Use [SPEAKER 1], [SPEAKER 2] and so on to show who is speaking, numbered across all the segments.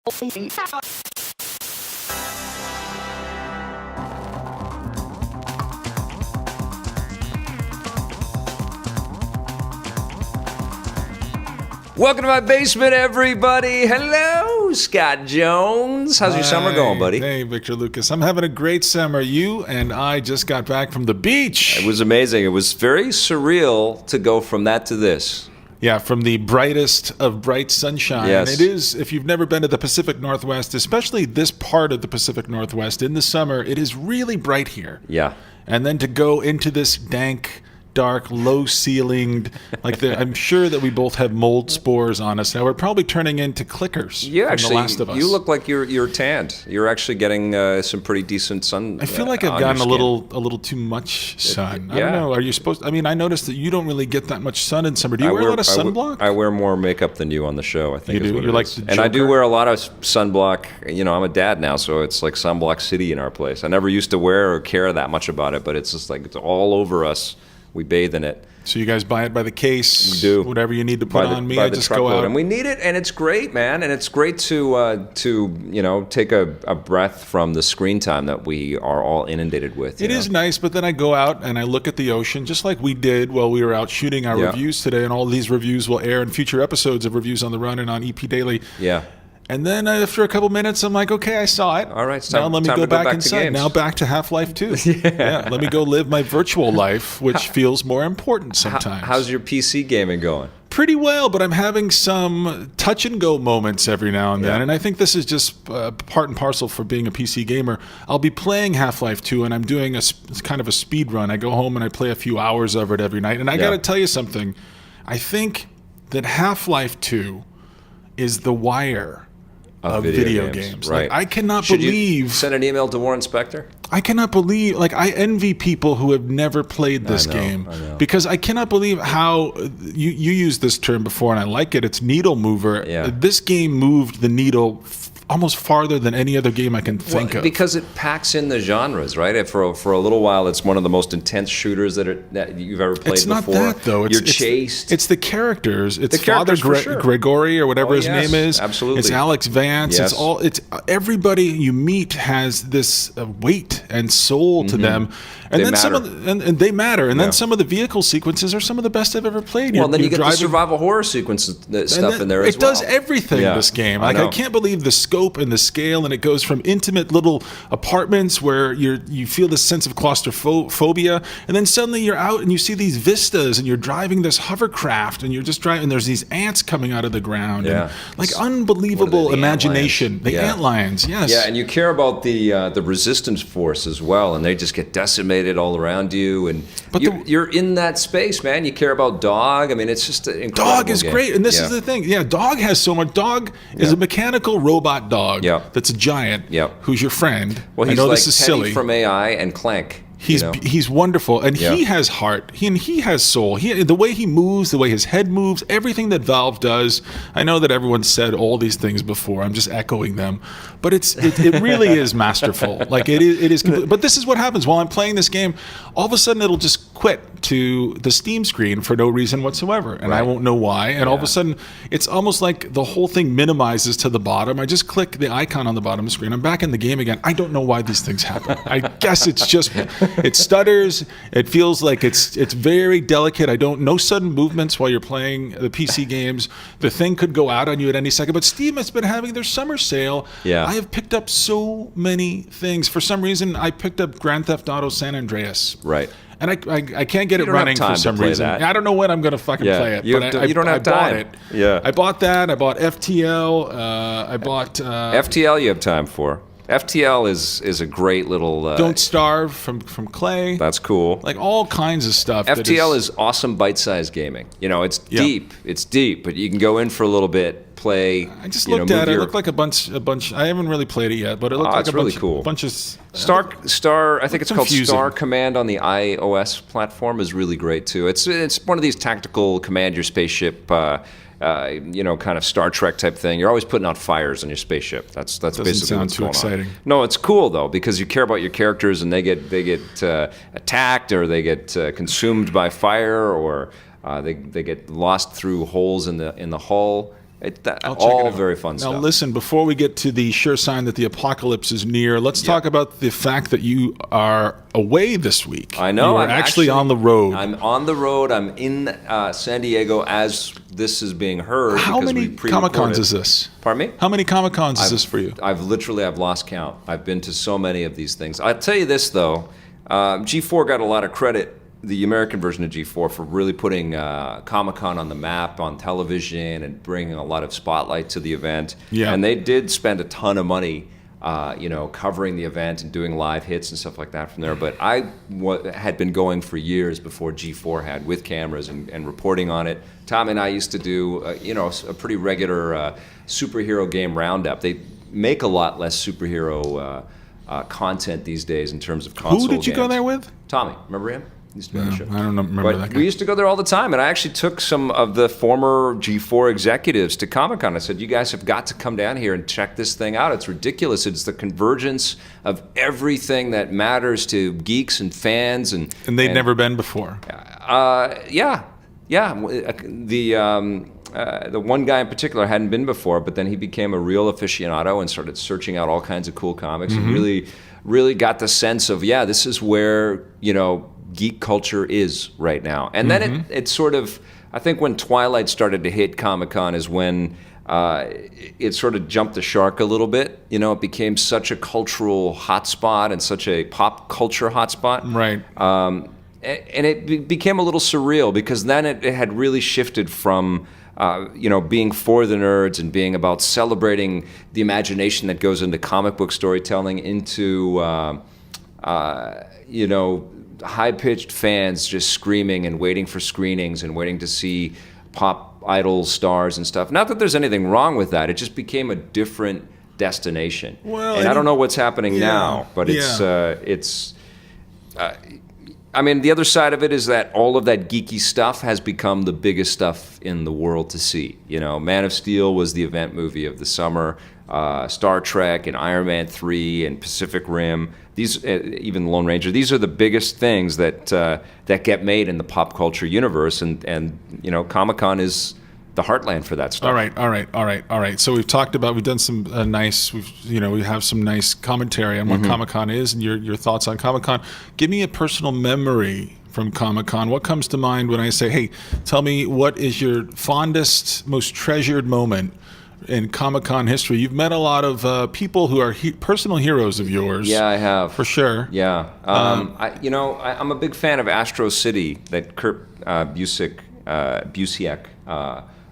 [SPEAKER 1] Welcome to my basement, everybody. Hello, Scott Jones. How's your summer going, buddy?
[SPEAKER 2] Hey, Victor Lucas. I'm having a great summer. You and I just got back from the beach.
[SPEAKER 1] It was amazing. It was very surreal to go from that to this.
[SPEAKER 2] Yeah, from the brightest of bright sunshine.
[SPEAKER 1] Yes.
[SPEAKER 2] It is, if you've never been to the Pacific Northwest, especially this part of the Pacific Northwest, in the summer, it is really bright here.
[SPEAKER 1] Yeah.
[SPEAKER 2] And then to go into this dank, dark, low-ceilinged, I'm sure that we both have mold spores on us now. We're probably turning into clickers from The Last of Us.
[SPEAKER 1] You look like you're tanned. You're actually getting some pretty decent sun.
[SPEAKER 2] I feel like I've gotten a little too much sun. I don't know. Are you supposed? I mean, I noticed that you don't really get that much sun in summer. Do you wear a lot of sunblock?
[SPEAKER 1] I wear more makeup than you on the show. I think
[SPEAKER 2] you do. You're like the Joker.
[SPEAKER 1] And I do wear a lot of sunblock. You know, I'm a dad now, so it's like sunblock city in our place. I never used to wear or care that much about it, but it's just like it's all over us. We bathe in it.
[SPEAKER 2] So you guys buy it by the case?
[SPEAKER 1] We do.
[SPEAKER 2] Whatever you need to put on me, I just go out.
[SPEAKER 1] And we need it, and it's great, man. And it's great to take a breath from the screen time that we are all inundated with.
[SPEAKER 2] It is nice, but then I go out and I look at the ocean, just like we did while we were out shooting our reviews today. And all these reviews will air in future episodes of Reviews on the Run and on EP Daily.
[SPEAKER 1] Yeah.
[SPEAKER 2] And then after a couple minutes, I'm like, okay, I saw it.
[SPEAKER 1] All right, it's
[SPEAKER 2] now
[SPEAKER 1] time,
[SPEAKER 2] let me
[SPEAKER 1] time
[SPEAKER 2] go
[SPEAKER 1] to go
[SPEAKER 2] back inside.
[SPEAKER 1] to
[SPEAKER 2] now back to Half-Life 2. Yeah, let me go live my virtual life, which feels more important sometimes.
[SPEAKER 1] How's your PC gaming going?
[SPEAKER 2] Pretty well, but I'm having some touch-and-go moments every now and then, and I think this is just part and parcel for being a PC gamer. I'll be playing Half-Life 2, and I'm doing kind of a speed run. I go home and I play a few hours of it every night, and I got to tell you something. I think that Half-Life 2 is the Wire of video games.
[SPEAKER 1] Right.
[SPEAKER 2] Like, I cannot
[SPEAKER 1] Should
[SPEAKER 2] believe.
[SPEAKER 1] You send an email to Warren Spector?
[SPEAKER 2] I cannot believe. Like, I envy people who have never played this game because I cannot believe how you used this term before, and I like it. It's needle mover.
[SPEAKER 1] Yeah.
[SPEAKER 2] This game moved the needle almost farther than any other game I can think of.
[SPEAKER 1] Because it packs in the genres, right? For a little while, it's one of the most intense shooters that you've ever played before.
[SPEAKER 2] It's not that, though.
[SPEAKER 1] You're chased.
[SPEAKER 2] It's the characters. It's
[SPEAKER 1] the characters
[SPEAKER 2] Father Gregory or whatever his name is.
[SPEAKER 1] Absolutely.
[SPEAKER 2] It's Alex Vance.
[SPEAKER 1] Yes.
[SPEAKER 2] It's everybody you meet has this weight and soul to them. And
[SPEAKER 1] they
[SPEAKER 2] then
[SPEAKER 1] matter.
[SPEAKER 2] they matter. And then some of the vehicle sequences are some of the best I've ever played.
[SPEAKER 1] Well, then you get the survival horror sequence stuff in there as well.
[SPEAKER 2] It does everything, this game. Like, I can't believe the scope and the scale, and it goes from intimate little apartments where you feel this sense of claustrophobia, and then suddenly you're out and you see these vistas, and you're driving this hovercraft, and you're just driving, and there's these ants coming out of the ground.
[SPEAKER 1] Yeah.
[SPEAKER 2] And, like, unbelievable imagination. The ant lions, yes.
[SPEAKER 1] Yeah, and you care about the resistance force as well, and they just get decimated all around you, and you're in that space, man. You care about Dog. I mean, it's just an incredible
[SPEAKER 2] Dog is
[SPEAKER 1] game.
[SPEAKER 2] great, and this is the thing. Yeah, Dog has so much. Dog is a mechanical robot dog that's a giant who's your friend.
[SPEAKER 1] Well,
[SPEAKER 2] I
[SPEAKER 1] he's
[SPEAKER 2] know
[SPEAKER 1] like
[SPEAKER 2] this is
[SPEAKER 1] Teddy
[SPEAKER 2] silly.
[SPEAKER 1] from AI and Clank.
[SPEAKER 2] He's wonderful, and he has heart. He has soul. The way he moves, the way his head moves, everything that Valve does. I know that everyone said all these things before. I'm just echoing them, but it really is masterful. Like it is. But this is what happens while I'm playing this game. All of a sudden, it'll just quit to the Steam screen for no reason whatsoever, and I won't know why. And all of a sudden, it's almost like the whole thing minimizes to the bottom. I just click the icon on the bottom of the screen. I'm back in the game again. I don't know why these things happen. I guess it's just. It stutters. It feels like it's very delicate. No sudden movements while you're playing the PC games. The thing could go out on you at any second. But Steam has been having their summer sale.
[SPEAKER 1] Yeah.
[SPEAKER 2] I have picked up so many things. For some reason, I picked up Grand Theft Auto San Andreas.
[SPEAKER 1] Right.
[SPEAKER 2] And I can't get it running for some reason. I don't know when I'm going to fucking play it.
[SPEAKER 1] You don't have time.
[SPEAKER 2] Bought it.
[SPEAKER 1] Yeah.
[SPEAKER 2] I bought that. I bought FTL. I bought...
[SPEAKER 1] FTL you have time for. FTL is a great little...
[SPEAKER 2] Don't Starve from Clay.
[SPEAKER 1] That's cool.
[SPEAKER 2] Like all kinds of stuff.
[SPEAKER 1] FTL is awesome bite-sized gaming. You know, it's deep. It's deep, but you can go in for a little bit, play.
[SPEAKER 2] I just looked at it. It looked like a bunch. I haven't really played it yet, but it looked like a bunch of...
[SPEAKER 1] Star. I think it's
[SPEAKER 2] confusing.
[SPEAKER 1] called Star Command on the iOS platform is really great too. It's one of these tactical command your spaceship... kind of Star Trek type thing. You're always putting out fires on your spaceship. That's basically
[SPEAKER 2] sound too exciting.
[SPEAKER 1] No, it's cool though because you care about your characters and they get attacked or they get consumed by fire or they get lost through holes in the hull. All very fun
[SPEAKER 2] now,
[SPEAKER 1] stuff.
[SPEAKER 2] Now, listen, before we get to the sure sign that the apocalypse is near, let's talk about the fact that you are away this week.
[SPEAKER 1] I know.
[SPEAKER 2] I'm actually on the road.
[SPEAKER 1] I'm on the road. I'm in San Diego as this is being heard.
[SPEAKER 2] How many Comic-Cons is this?
[SPEAKER 1] Pardon me?
[SPEAKER 2] How many Comic-Cons is this for you?
[SPEAKER 1] I've lost count. I've been to so many of these things. I'll tell you this, though. G4 got a lot of credit, the American version of G4, for really putting Comic-Con on the map on television and bringing a lot of spotlight to the event.
[SPEAKER 2] Yeah.
[SPEAKER 1] And they did spend a ton of money, covering the event and doing live hits and stuff like that from there. But I had been going for years before G4 had, with cameras and reporting on it. Tom and I used to do, a pretty regular superhero game roundup. They make a lot less superhero content these days in terms of console games.
[SPEAKER 2] Who did you go there with?
[SPEAKER 1] Tommy, remember him? Used to be on the show.
[SPEAKER 2] I don't remember that guy.
[SPEAKER 1] We used to go there all the time, and I actually took some of the former G4 executives to Comic-Con. I said, you guys have got to come down here and check this thing out. It's ridiculous. It's the convergence of everything that matters to geeks and fans. And
[SPEAKER 2] they'd never been before.
[SPEAKER 1] Yeah. The one guy in particular hadn't been before, but then he became a real aficionado and started searching out all kinds of cool comics and really got the sense of, this is where, geek culture is right now. And then it sort of, I think when Twilight started to hit Comic-Con is when it sort of jumped the shark a little bit. It became such a cultural hotspot and such a pop culture hotspot.
[SPEAKER 2] Right.
[SPEAKER 1] And it became a little surreal because then it had really shifted from being for the nerds and being about celebrating the imagination that goes into comic book storytelling into, high-pitched fans just screaming and waiting for screenings and waiting to see pop idol stars and stuff. Not that there's anything wrong with that. It just became a different destination.
[SPEAKER 2] Well,
[SPEAKER 1] and I don't know what's happening now, but it's. I mean, the other side of it is that all of that geeky stuff has become the biggest stuff in the world to see. Man of Steel was the event movie of the summer. Star Trek and Iron Man 3 and Pacific Rim. These, even Lone Ranger. These are the biggest things that get made in the pop culture universe, and Comic-Con is the heartland for that stuff.
[SPEAKER 2] All right. So we've done some we have some nice commentary on what Comic-Con is and your thoughts on Comic-Con. Give me a personal memory from Comic-Con. What comes to mind when I say, hey, tell me what is your fondest, most treasured moment in Comic-Con history? You've met a lot of people who are personal heroes of yours.
[SPEAKER 1] Yeah, I have.
[SPEAKER 2] For sure.
[SPEAKER 1] Yeah. I'm a big fan of Astro City that Kurt Busiek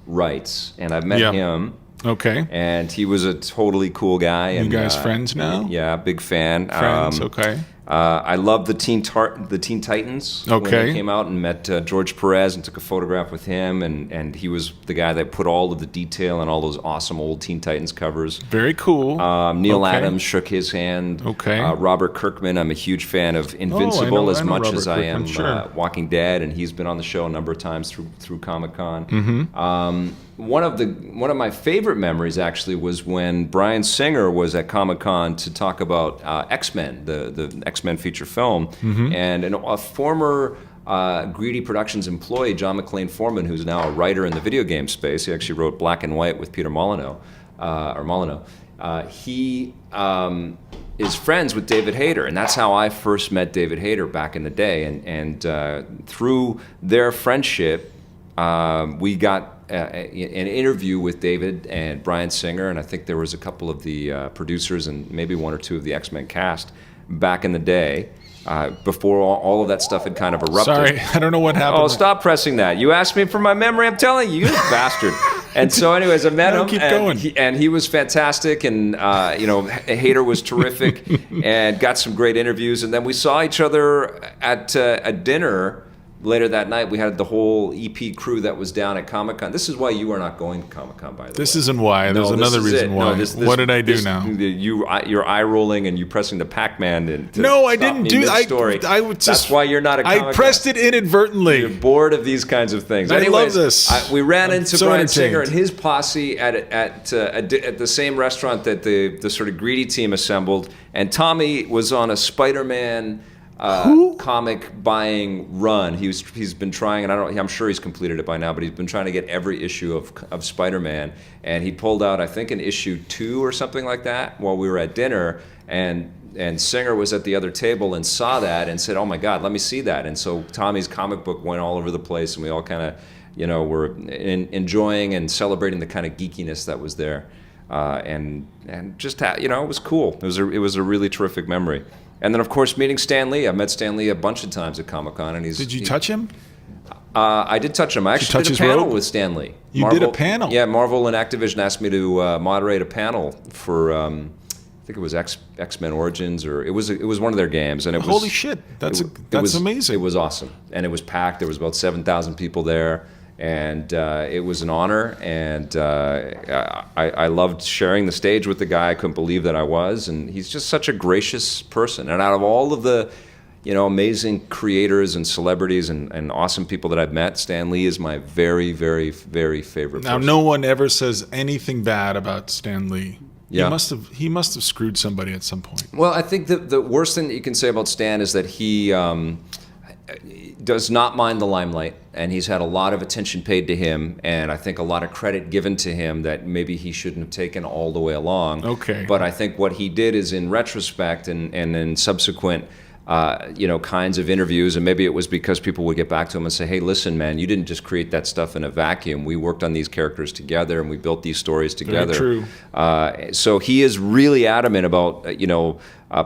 [SPEAKER 1] writes, and I've met him.
[SPEAKER 2] Okay.
[SPEAKER 1] And he was a totally cool guy.
[SPEAKER 2] You guys friends now?
[SPEAKER 1] Yeah, big fan.
[SPEAKER 2] Friends, okay.
[SPEAKER 1] I love the Teen Titans.
[SPEAKER 2] Okay.
[SPEAKER 1] When they came out and met George Perez and took a photograph with him, and he was the guy that put all of the detail on all those awesome old Teen Titans covers.
[SPEAKER 2] Very cool.
[SPEAKER 1] Neil Adams shook his hand.
[SPEAKER 2] Okay.
[SPEAKER 1] Robert Kirkman, I'm a huge fan of Invincible as much as I am Walking Dead, and he's been on the show a number of times through Comic-Con.
[SPEAKER 2] Mm-hmm.
[SPEAKER 1] One of my favorite memories actually was when Bryan Singer was at Comic-Con to talk about X-Men, the X-Men feature film, and a former Greedy Productions employee, John McClane Foreman, who's now a writer in the video game space. He actually wrote Black and White with Peter Molyneux. He is friends with David Hayter, and that's how I first met David Hayter back in the day. And through their friendship, we got an interview with David and Bryan Singer, and I think there was a couple of the producers and maybe one or two of the X-Men cast back in the day, before all of that stuff had kind of erupted.
[SPEAKER 2] Sorry, I don't know what happened.
[SPEAKER 1] Oh, stop pressing that. You asked me for my memory. I'm telling you, you bastard. And so anyways, I met him,
[SPEAKER 2] keep going.
[SPEAKER 1] And he was fantastic, and Hayter was terrific, and got some great interviews. And then we saw each other at a dinner later that night. We had the whole EP crew that was down at Comic-Con. This is why you are not going to Comic-Con, by the way.
[SPEAKER 2] This isn't why. There's another reason why. What did I do now?
[SPEAKER 1] You're eye rolling and you pressing the Pac-Man.
[SPEAKER 2] No, I didn't do
[SPEAKER 1] that. That's why you're not at Comic-Con.
[SPEAKER 2] I pressed it inadvertently.
[SPEAKER 1] You're bored of these kinds of things.
[SPEAKER 2] I love this.
[SPEAKER 1] We ran into Bryan Singer and his posse at the same restaurant that the sort of Greedy team assembled, and Tommy was on a Spider-Man comic buying run. He's been trying, and I'm sure he's completed it by now, but he's been trying to get every issue of Spider-Man, and he pulled out, I think, an issue 2 or something like that while we were at dinner, and Singer was at the other table and saw that and said, "Oh my God, let me see that." And so Tommy's comic book went all over the place, and we all kind of, were enjoying and celebrating the kind of geekiness that was there, and just it was cool. It was a really terrific memory. And then, of course, meeting Stan Lee. I've met Stan Lee a bunch of times at Comic-Con, and
[SPEAKER 2] Did you touch him?
[SPEAKER 1] I did touch him. I actually did a panel with Stan Lee.
[SPEAKER 2] You did a panel?
[SPEAKER 1] Yeah, Marvel and Activision asked me to moderate a panel for, I think it was X-Men Origins, or it was one of their games, and it was
[SPEAKER 2] holy shit. That's amazing.
[SPEAKER 1] It was awesome, and it was packed. There was about 7,000 people there. And it was an honor, and I loved sharing the stage with the guy. I couldn't believe that I was, and he's just such a gracious person. And out of all of the, amazing creators and celebrities and awesome people that I've met, Stan Lee is my very, very, very favorite person.
[SPEAKER 2] Now, no one ever says anything bad about Stan Lee.
[SPEAKER 1] Yeah.
[SPEAKER 2] He must have screwed somebody at some point.
[SPEAKER 1] Well, I think the worst thing that you can say about Stan is that he does not mind the limelight, and he's had a lot of attention paid to him, and I think a lot of credit given to him that maybe he shouldn't have taken all the way along.
[SPEAKER 2] Okay.
[SPEAKER 1] But I think what he did is, in retrospect and in subsequent kinds of interviews, and maybe it was because people would get back to him and say, "Hey, listen, man, you didn't just create that stuff in a vacuum. We worked on these characters together, and we built these stories together."
[SPEAKER 2] Very true.
[SPEAKER 1] So he is really adamant about,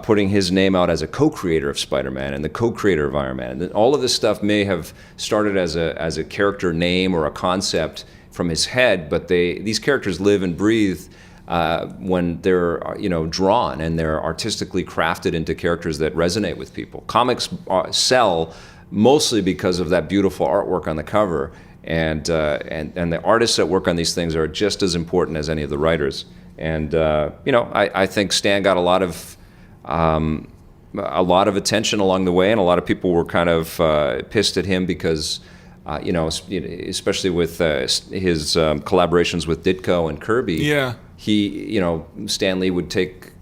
[SPEAKER 1] putting his name out as a co-creator of Spider-Man and the co-creator of Iron Man. And all of this stuff may have started as a character name or a concept from his head, but these characters live and breathe when they're drawn and they're artistically crafted into characters that resonate with people. Comics sell mostly because of that beautiful artwork on the cover, and the artists that work on these things are just as important as any of the writers. And I think Stan got a lot of attention along the way, and a lot of people were kind of pissed at him because especially with his collaborations with Ditko and Kirby.
[SPEAKER 2] Yeah.
[SPEAKER 1] Stan Lee would take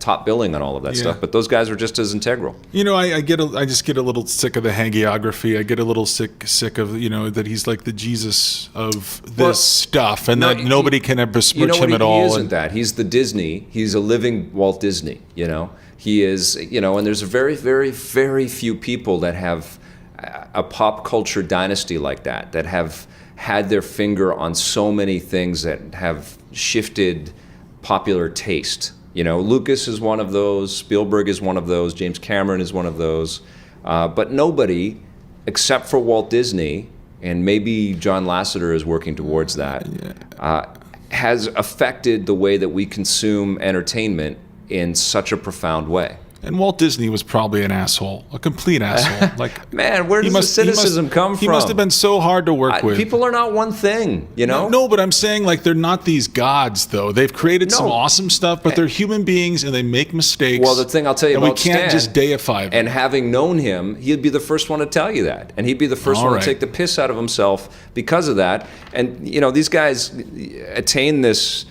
[SPEAKER 1] top billing on all of that stuff, but those guys were just as integral.
[SPEAKER 2] I just get a little sick of the hagiography. I get a little sick of that he's like the Jesus of this stuff, and that nobody can ever besmirch him at all.
[SPEAKER 1] He isn't that. He's the Disney. He's a living Walt Disney. He is. And there's very, very, very few people that have a pop culture dynasty like that have had their finger on so many things that have shifted popular taste. Lucas is one of those, Spielberg is one of those, James Cameron is one of those, but nobody, except for Walt Disney, and maybe John Lasseter is working towards that, has affected the way that we consume entertainment in such a profound way.
[SPEAKER 2] And Walt Disney was probably an asshole, a complete asshole. Like,
[SPEAKER 1] man, where does the cynicism come from?
[SPEAKER 2] He must have been so hard to work with.
[SPEAKER 1] People are not one thing,
[SPEAKER 2] No, but I'm saying, like, they're not these gods, though. They've created some awesome stuff, but they're human beings, and they make mistakes.
[SPEAKER 1] Well, the thing I'll tell you about Stan,
[SPEAKER 2] we can't just deify them.
[SPEAKER 1] And having known him, he'd be the first one to tell you that, and he'd be the first one to take the piss out of himself because of that. And these guys attain this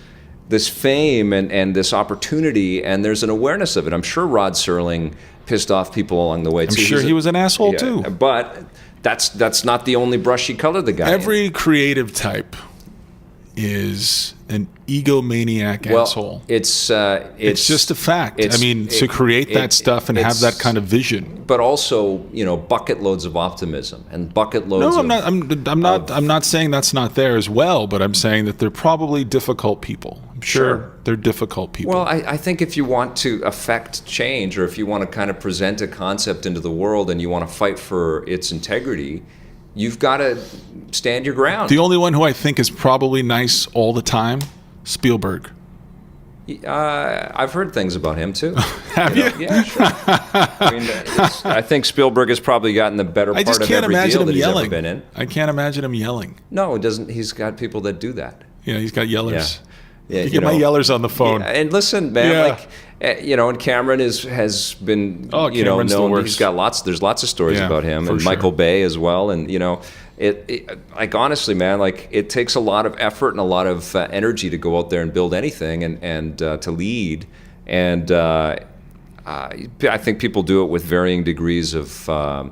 [SPEAKER 1] fame and this opportunity, and there's an awareness of it. I'm sure Rod Serling pissed off people along the way, too.
[SPEAKER 2] I'm sure he was an asshole, too.
[SPEAKER 1] But that's not the only brush he colored the guy
[SPEAKER 2] Every
[SPEAKER 1] in.
[SPEAKER 2] Creative type is an egomaniac asshole.
[SPEAKER 1] It's
[SPEAKER 2] just a fact. To create that stuff and have that kind of vision.
[SPEAKER 1] But also, bucket loads of optimism and bucket loads.
[SPEAKER 2] No, I'm not saying that's not there as well, but I'm saying that they're probably difficult people. I'm sure they're difficult people.
[SPEAKER 1] Well, I think if you want to affect change, or if you want to kind of present a concept into the world and you want to fight for its integrity, you've got to stand your ground.
[SPEAKER 2] The only one who I think is probably nice all the time, Spielberg.
[SPEAKER 1] I've heard things about him too.
[SPEAKER 2] Have you?
[SPEAKER 1] Yeah, sure. I think Spielberg has probably gotten the better part of every deal that he's ever been in.
[SPEAKER 2] I can't imagine him yelling.
[SPEAKER 1] No, it doesn't. He's got people that do that.
[SPEAKER 2] Yeah, he's got yellers.
[SPEAKER 1] Yeah,
[SPEAKER 2] get my yellers on the phone.
[SPEAKER 1] Yeah, and listen, man, and Cameron has been,
[SPEAKER 2] Cameron's
[SPEAKER 1] known. He's got there's lots of stories about him, and Michael Bay as well, and it honestly, man, it takes a lot of effort and a lot of energy to go out there and build anything and to lead, and I think people do it with varying degrees of, I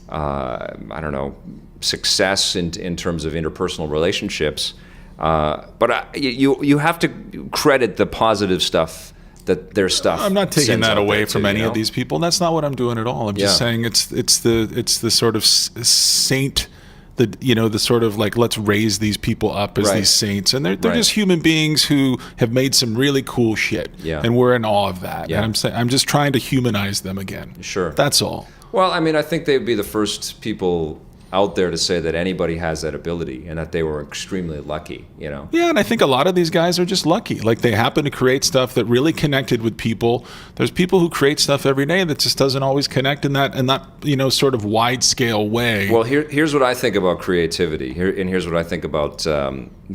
[SPEAKER 1] don't know, success in terms of interpersonal relationships. But you have to credit the positive stuff that their stuff.
[SPEAKER 2] I'm not taking that away from any of
[SPEAKER 1] these.
[SPEAKER 2] these people. That's not what I'm doing at all. I'm just saying it's the sort of saint. The sort of like, let's raise these people up as these saints, and they're just human beings who have made some really cool shit, and we're in awe of that. And I'm just trying to humanize them again.
[SPEAKER 1] Sure,
[SPEAKER 2] that's all.
[SPEAKER 1] Well, I mean, I think they'd be the first people out there to say that anybody has that ability and that they were extremely lucky, Yeah,
[SPEAKER 2] and I think a lot of these guys are just lucky. Like, they happen to create stuff that really connected with people. There's people who create stuff every day that just doesn't always connect in that sort of wide scale way.
[SPEAKER 1] Well, here's what I think about creativity. Here's what I think about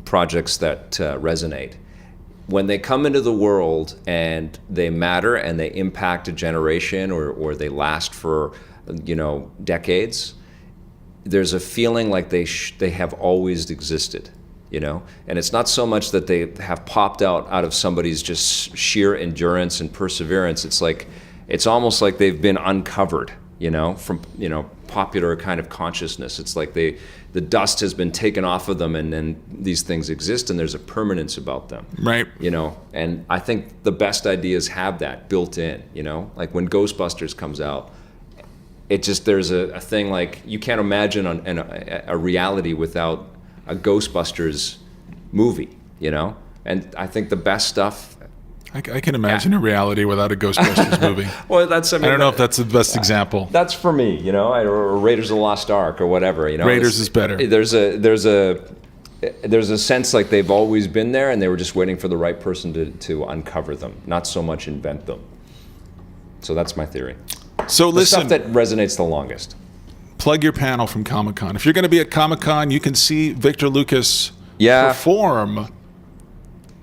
[SPEAKER 1] projects that resonate. When they come into the world and they matter and they impact a generation or they last for decades, there's a feeling like they have always existed, and it's not so much that they have popped out of somebody's just sheer endurance and perseverance. It's almost like they've been uncovered, from popular kind of consciousness. It's like the dust has been taken off of them, and then these things exist, and there's a permanence about them,
[SPEAKER 2] right?
[SPEAKER 1] And I think the best ideas have that built in, like when Ghostbusters comes out. There's a thing like you can't imagine a reality without a Ghostbusters movie, And I think the best stuff.
[SPEAKER 2] I can imagine a reality without a Ghostbusters movie.
[SPEAKER 1] Well,
[SPEAKER 2] I don't know if that's the best example.
[SPEAKER 1] That's for me, or Raiders of the Lost Ark or whatever,
[SPEAKER 2] Raiders is better.
[SPEAKER 1] There's a sense like they've always been there, and they were just waiting for the right person to uncover them, not so much invent them. So that's my theory.
[SPEAKER 2] So listen,
[SPEAKER 1] the stuff that resonates the longest.
[SPEAKER 2] Plug your panel from Comic-Con. If you're going to be at Comic-Con, you can see Victor Lucas perform.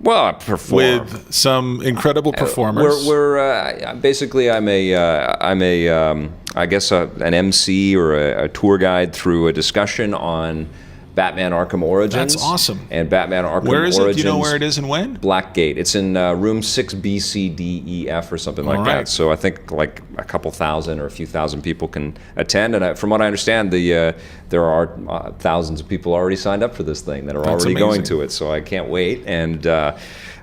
[SPEAKER 1] Well, perform
[SPEAKER 2] with some incredible performers.
[SPEAKER 1] We're basically I'm I guess an MC or a tour guide through a discussion on Batman Arkham Origins.
[SPEAKER 2] That's awesome.
[SPEAKER 1] And Batman Arkham Origins.
[SPEAKER 2] Where is it? Do you know where it is and when?
[SPEAKER 1] Blackgate. It's in room 6BCDEF or something like that. So I think like a couple thousand or a few thousand people can attend. And from what I understand, there are thousands of people already signed up for this thing that are already going to it. So I can't wait. And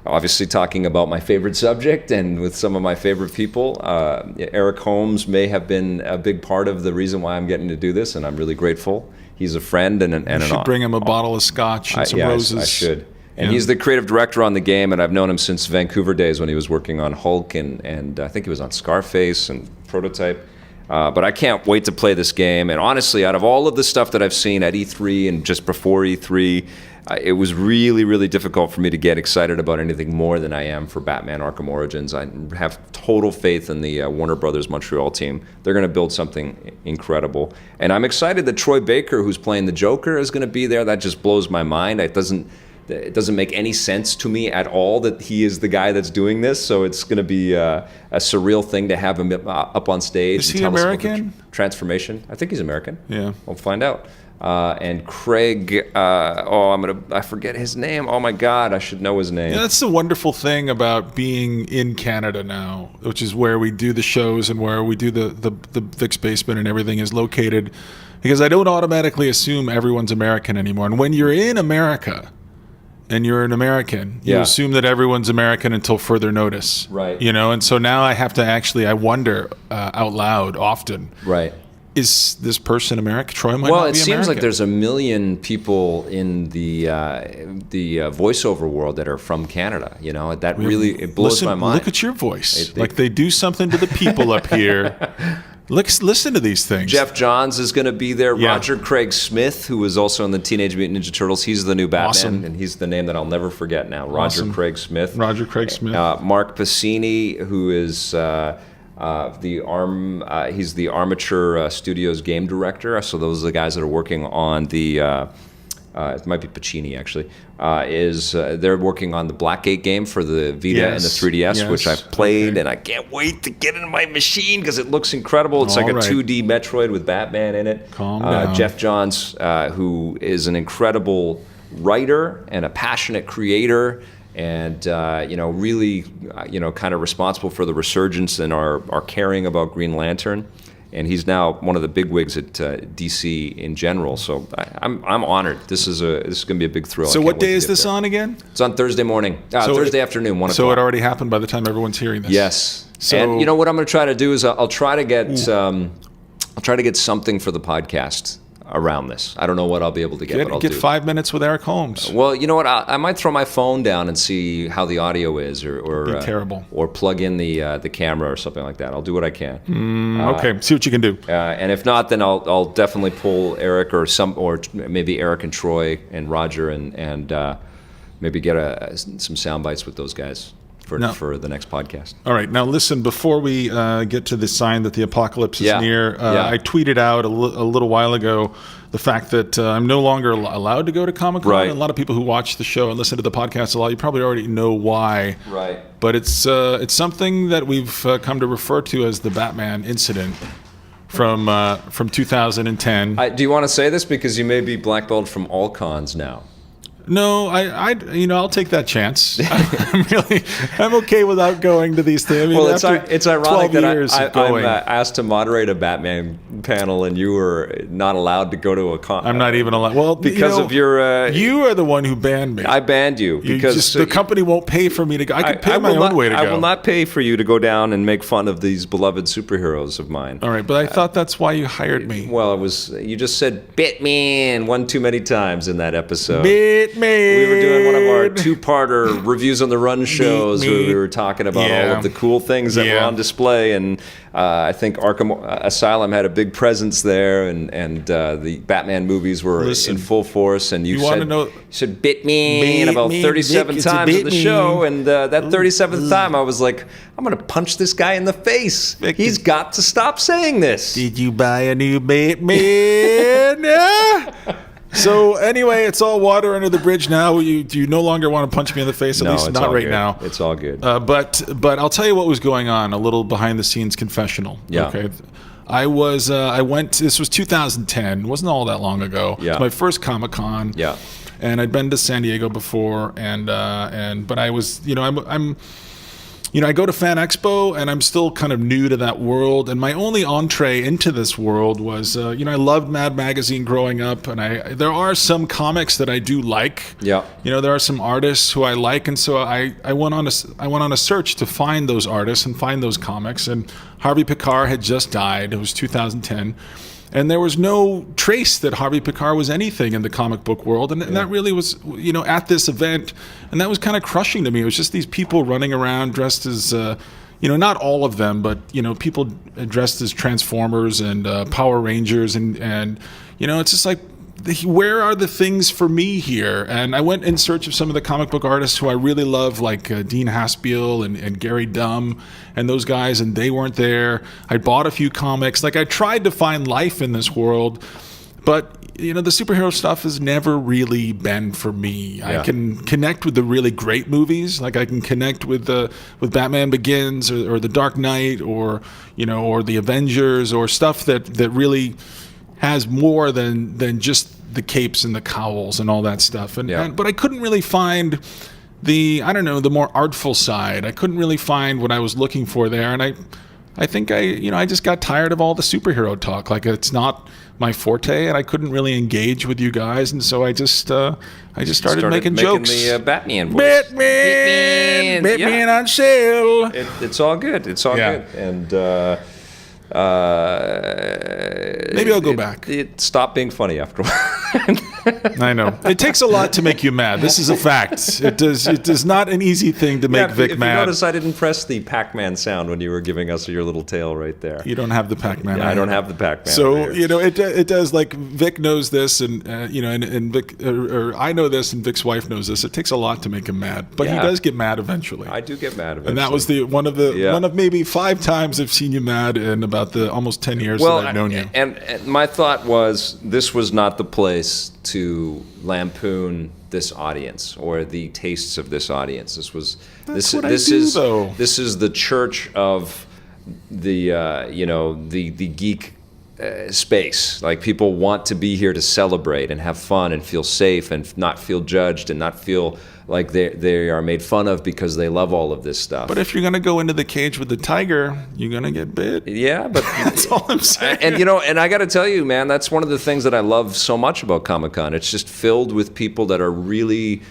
[SPEAKER 1] obviously talking about my favorite subject and with some of my favorite people, Eric Holmes may have been a big part of the reason why I'm getting to do this, and I'm really grateful. He's a friend and
[SPEAKER 2] you should bring him a bottle of scotch and some roses.
[SPEAKER 1] I should. And he's the creative director on the game, and I've known him since Vancouver days when he was working on Hulk, and I think he was on Scarface and Prototype. But I can't wait to play this game. And honestly, out of all of the stuff that I've seen at E3 and just before E3, it was really, really difficult for me to get excited about anything more than I am for Batman Arkham Origins. I have total faith in the Warner Brothers Montreal team. They're going to build something incredible. And I'm excited that Troy Baker, who's playing the Joker, is going to be there. That just blows my mind. It doesn't make any sense to me at all that he is the guy that's doing this. So it's going to be a surreal thing to have him up on stage.
[SPEAKER 2] Is he American?
[SPEAKER 1] Transformation. I think he's American.
[SPEAKER 2] Yeah.
[SPEAKER 1] We'll find out. And Craig, I forget his name. Oh my God, I should know his name.
[SPEAKER 2] Yeah, that's the wonderful thing about being in Canada now, which is where we do the shows and where we do the Vic's Basement and everything is located, because I don't automatically assume everyone's American anymore. And when you're in America and you're an American, you assume that everyone's American until further notice.
[SPEAKER 1] Right.
[SPEAKER 2] And so now I have to I wonder out loud often.
[SPEAKER 1] Right.
[SPEAKER 2] Is this person American? Troy might not be
[SPEAKER 1] Well, it
[SPEAKER 2] American.
[SPEAKER 1] seems like there's 1 million people in the voiceover world that are from Canada. That really blows my mind.
[SPEAKER 2] Look at your voice. They do something to the people up here. Listen to these things.
[SPEAKER 1] Jeff Johns is going to be there. Yeah. Roger Craig Smith, who was also in the Teenage Mutant Ninja Turtles, he's the new Batman, and he's the name that I'll never forget now. Roger Craig Smith.
[SPEAKER 2] Roger Craig Smith.
[SPEAKER 1] Mark Pacini, who is he's the Armature Studios game director. So those are the guys that are working on the. It might be Pacini actually. They're working on the Blackgate game for the Vita and the 3DS, which I've played, and I can't wait to get into my machine because it looks incredible. It's like a 2D Metroid with Batman in it.
[SPEAKER 2] Calm down.
[SPEAKER 1] Jeff Johns, who is an incredible writer and a passionate creator, and really, kind of responsible for the resurgence in our caring about Green Lantern. And he's now one of the bigwigs at DC in general. So I'm honored. This is going to be a big thrill.
[SPEAKER 2] So what day is this on again?
[SPEAKER 1] It's on Thursday morning. Thursday afternoon, 1 o'clock.
[SPEAKER 2] So it already happened by the time everyone's hearing this.
[SPEAKER 1] Yes.
[SPEAKER 2] So,
[SPEAKER 1] and you know what I'm going to try to do is I'll try to get something for the podcast around this. I don't know what I'll be able to get, but I'll do.
[SPEAKER 2] Get 5 minutes with Eric Holmes.
[SPEAKER 1] Well, you know what? I might throw my phone down and see how the audio is, or
[SPEAKER 2] terrible,
[SPEAKER 1] or plug in the camera or something like that. I'll do what I can.
[SPEAKER 2] Okay, see what you can do.
[SPEAKER 1] And if not, then I'll definitely pull Eric or maybe Eric and Troy and Roger and maybe get some sound bites with those guys for the next podcast.
[SPEAKER 2] All right. Now, listen, before we get to the sign that the apocalypse is near, I tweeted out a little while ago the fact that I'm no longer allowed to go to Comic-Con.
[SPEAKER 1] Right.
[SPEAKER 2] And a lot of people who watch the show and listen to the podcast a lot, you probably already know why.
[SPEAKER 1] Right.
[SPEAKER 2] But it's something that we've come to refer to as the Batman incident from 2010.
[SPEAKER 1] Do you want to say this? Because you may be blackballed from all cons now.
[SPEAKER 2] No, I'll take that chance. I'm okay without going to these things. I mean,
[SPEAKER 1] well, it's ironic that I'm asked to moderate a Batman panel, and you were not allowed to go to a con.
[SPEAKER 2] I'm not even allowed. Well,
[SPEAKER 1] because of your.
[SPEAKER 2] You are the one who banned me.
[SPEAKER 1] I banned you because
[SPEAKER 2] the company won't pay for me to go. I could pay my own way to go.
[SPEAKER 1] I will not pay for you to go down and make fun of these beloved superheroes of mine.
[SPEAKER 2] All right, but I thought that's why you hired me.
[SPEAKER 1] Well, you just said "Batman" one too many times in that episode.
[SPEAKER 2] Batman.
[SPEAKER 1] We were doing one of our two-parter reviews on the Run shows where we were talking about all of the cool things that were on display, and I think Arkham Asylum had a big presence there, and the Batman movies were in full force. And you said "Batman" about 37 times in the show, and that 37th time I was like, I'm going to punch this guy in the face. He's got to stop saying this.
[SPEAKER 2] Did you buy a new Batman? So anyway, it's all water under the bridge now. You no longer want to punch me in the face, at least not right now.
[SPEAKER 1] It's all good.
[SPEAKER 2] But I'll tell you what was going on. A little behind the scenes confessional.
[SPEAKER 1] Yeah.
[SPEAKER 2] Okay. I went. This was 2010. It wasn't all that long ago.
[SPEAKER 1] Yeah.
[SPEAKER 2] It was my first Comic-Con.
[SPEAKER 1] Yeah.
[SPEAKER 2] And I'd been to San Diego before, but I was, I go to Fan Expo, and I'm still kind of new to that world. And my only entree into this world was, I loved Mad Magazine growing up, and there are some comics that I do like.
[SPEAKER 1] Yeah.
[SPEAKER 2] There are some artists who I like, and so I went on a search to find those artists and find those comics. And Harvey Pekar had just died. It was 2010. And there was no trace that Harvey Pekar was anything in the comic book world. And that really was, at this event. And that was kind of crushing to me. It was just these people running around dressed as, not all of them, but, people dressed as Transformers and Power Rangers. And it's just like, where are the things for me here? And I went in search of some of the comic book artists who I really love, like Dean Haspiel and Gary Dumm and those guys, and they weren't there. I bought a few comics. Like, I tried to find life in this world, but the superhero stuff has never really been for me. Yeah. I can connect with the really great movies, like I can connect with Batman Begins or The Dark Knight or the Avengers or stuff that really has more than just the capes and the cowls and all that stuff. But I couldn't really find the more artful side. I couldn't really find what I was looking for there. And I think I just got tired of all the superhero talk. Like, it's not my forte, and I couldn't really engage with you guys. And so I just started making jokes.
[SPEAKER 1] The Batman voice.
[SPEAKER 2] Batman on sale.
[SPEAKER 1] It's all good. It's all good. And
[SPEAKER 2] maybe I'll go back.
[SPEAKER 1] It stopped being funny after a while.
[SPEAKER 2] I know. It takes a lot to make you mad. This is a fact. It is not an easy thing to make Vic mad.
[SPEAKER 1] If you notice, I didn't press the Pac-Man sound when you were giving us your little tail right there.
[SPEAKER 2] You don't have the Pac-Man.
[SPEAKER 1] Yeah, I don't have the Pac-Man.
[SPEAKER 2] So it does, like, Vic knows this, and and Vic, or I know this, and Vic's wife knows this. It takes a lot to make him mad, but he does get mad eventually.
[SPEAKER 1] I do get mad eventually.
[SPEAKER 2] And that was one of maybe 5 times I've seen you mad in about the almost 10 years that I've known you.
[SPEAKER 1] And my thought was, this was not the place to lampoon this audience or the tastes of this audience. This is the church of the geek space. Like, people want to be here to celebrate and have fun and feel safe and not feel judged and not feel like they are made fun of because they love all of this stuff.
[SPEAKER 2] But if you're going to go into the cage with the tiger, you're going to get bit.
[SPEAKER 1] Yeah, but
[SPEAKER 2] that's all I'm saying.
[SPEAKER 1] And and I got to tell you, man, that's one of the things that I love so much about Comic-Con. It's just filled with people that are really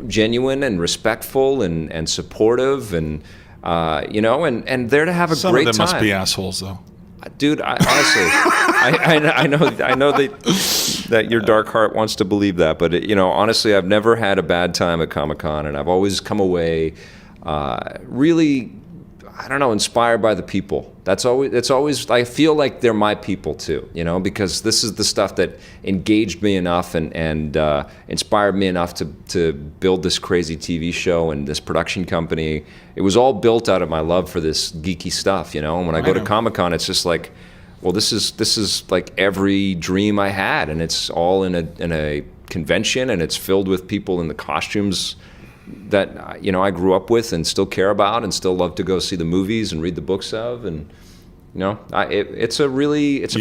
[SPEAKER 1] genuine and respectful and supportive and and there to have a
[SPEAKER 2] Some
[SPEAKER 1] great
[SPEAKER 2] of them
[SPEAKER 1] time.
[SPEAKER 2] must be assholes, though.
[SPEAKER 1] Dude, honestly, I know that your dark heart wants to believe that, but honestly, I've never had a bad time at Comic-Con, and I've always come away really, I don't know, inspired by the people. It's always I feel like they're my people too, because this is the stuff that engaged me enough and inspired me enough to build this crazy TV show and this production company. It was all built out of my love for this geeky stuff, And when I go to Comic-Con, it's just like, well, this is like every dream I had, and it's all in a convention, and it's filled with people in the costumes that I grew up with and still care about and still love to go see the movies and read the books of, and it's a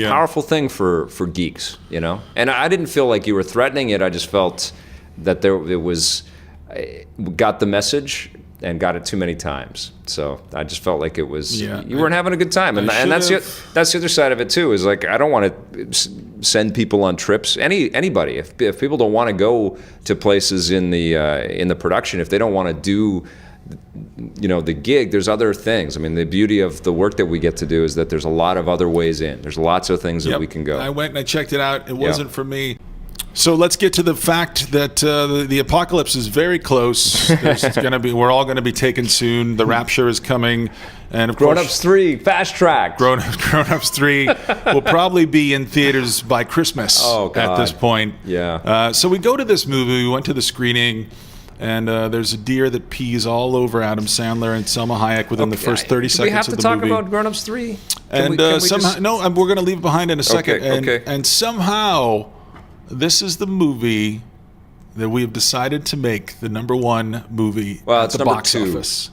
[SPEAKER 1] powerful thing for geeks, And I didn't feel like you were threatening it. I just felt that got the message and got it too many times. So I just felt like it was you weren't having a good time, and that's the other side of it too. Is like, I don't want to send people on trips. Anybody, if people don't want to go to places in the production, if they don't want to do the gig, there's other things. I mean, the beauty of the work that we get to do is that there's a lot of other ways in. There's lots of things that we can go.
[SPEAKER 2] I went and I checked it out. It wasn't for me. So let's get to the fact that the apocalypse is very close. We're all going to be taken soon. The rapture is coming, and of course,
[SPEAKER 1] Grown Ups 3 fast track.
[SPEAKER 2] Grown Ups 3 will probably be in theaters by Christmas. At this point.
[SPEAKER 1] Yeah.
[SPEAKER 2] So we go to this movie. We went to the screening, and there's a deer that pees all over Adam Sandler and Selma Hayek within the first 30 seconds of the movie.
[SPEAKER 1] We have to talk about Grown Ups 3.
[SPEAKER 2] We're going to leave it behind in a second.
[SPEAKER 1] Okay.
[SPEAKER 2] And somehow, this is the movie that we have decided to make the #1 movie at the box office.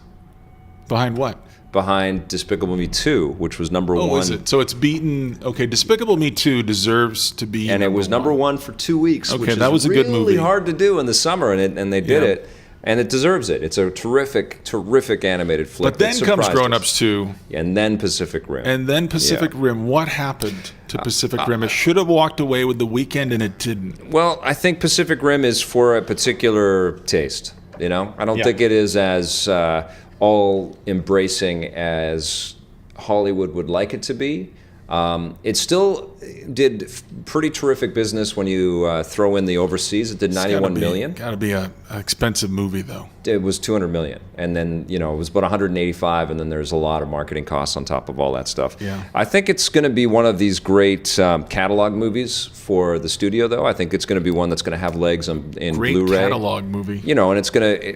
[SPEAKER 2] Behind what?
[SPEAKER 1] Behind Despicable Me 2, which was #1.
[SPEAKER 2] Oh, is it? So it's beaten. Okay, Despicable Me 2 deserves to be.
[SPEAKER 1] And it was #1 for 2 weeks.
[SPEAKER 2] Okay,
[SPEAKER 1] which is
[SPEAKER 2] that was a good movie.
[SPEAKER 1] really hard to do in the summer, and they did it. And it deserves it. It's a terrific animated flick.
[SPEAKER 2] But then comes Grown Ups 2.
[SPEAKER 1] And then Pacific Rim.
[SPEAKER 2] Rim. What happened to Pacific Rim? It should have walked away with The Weeknd, and it didn't.
[SPEAKER 1] Well, I think Pacific Rim is for a particular taste. I don't think it is as all-embracing as Hollywood would like it to be. It still did pretty terrific business when you throw in the overseas. It did $91 million.
[SPEAKER 2] Got to be an expensive movie, though.
[SPEAKER 1] It was $200 million, and then it was about $185, and then there's a lot of marketing costs on top of all that stuff.
[SPEAKER 2] Yeah.
[SPEAKER 1] I think it's going to be one of these great catalog movies for the studio, though. I think it's going to be one that's going to have legs in Blu-ray.
[SPEAKER 2] Great catalog movie.
[SPEAKER 1] And it's going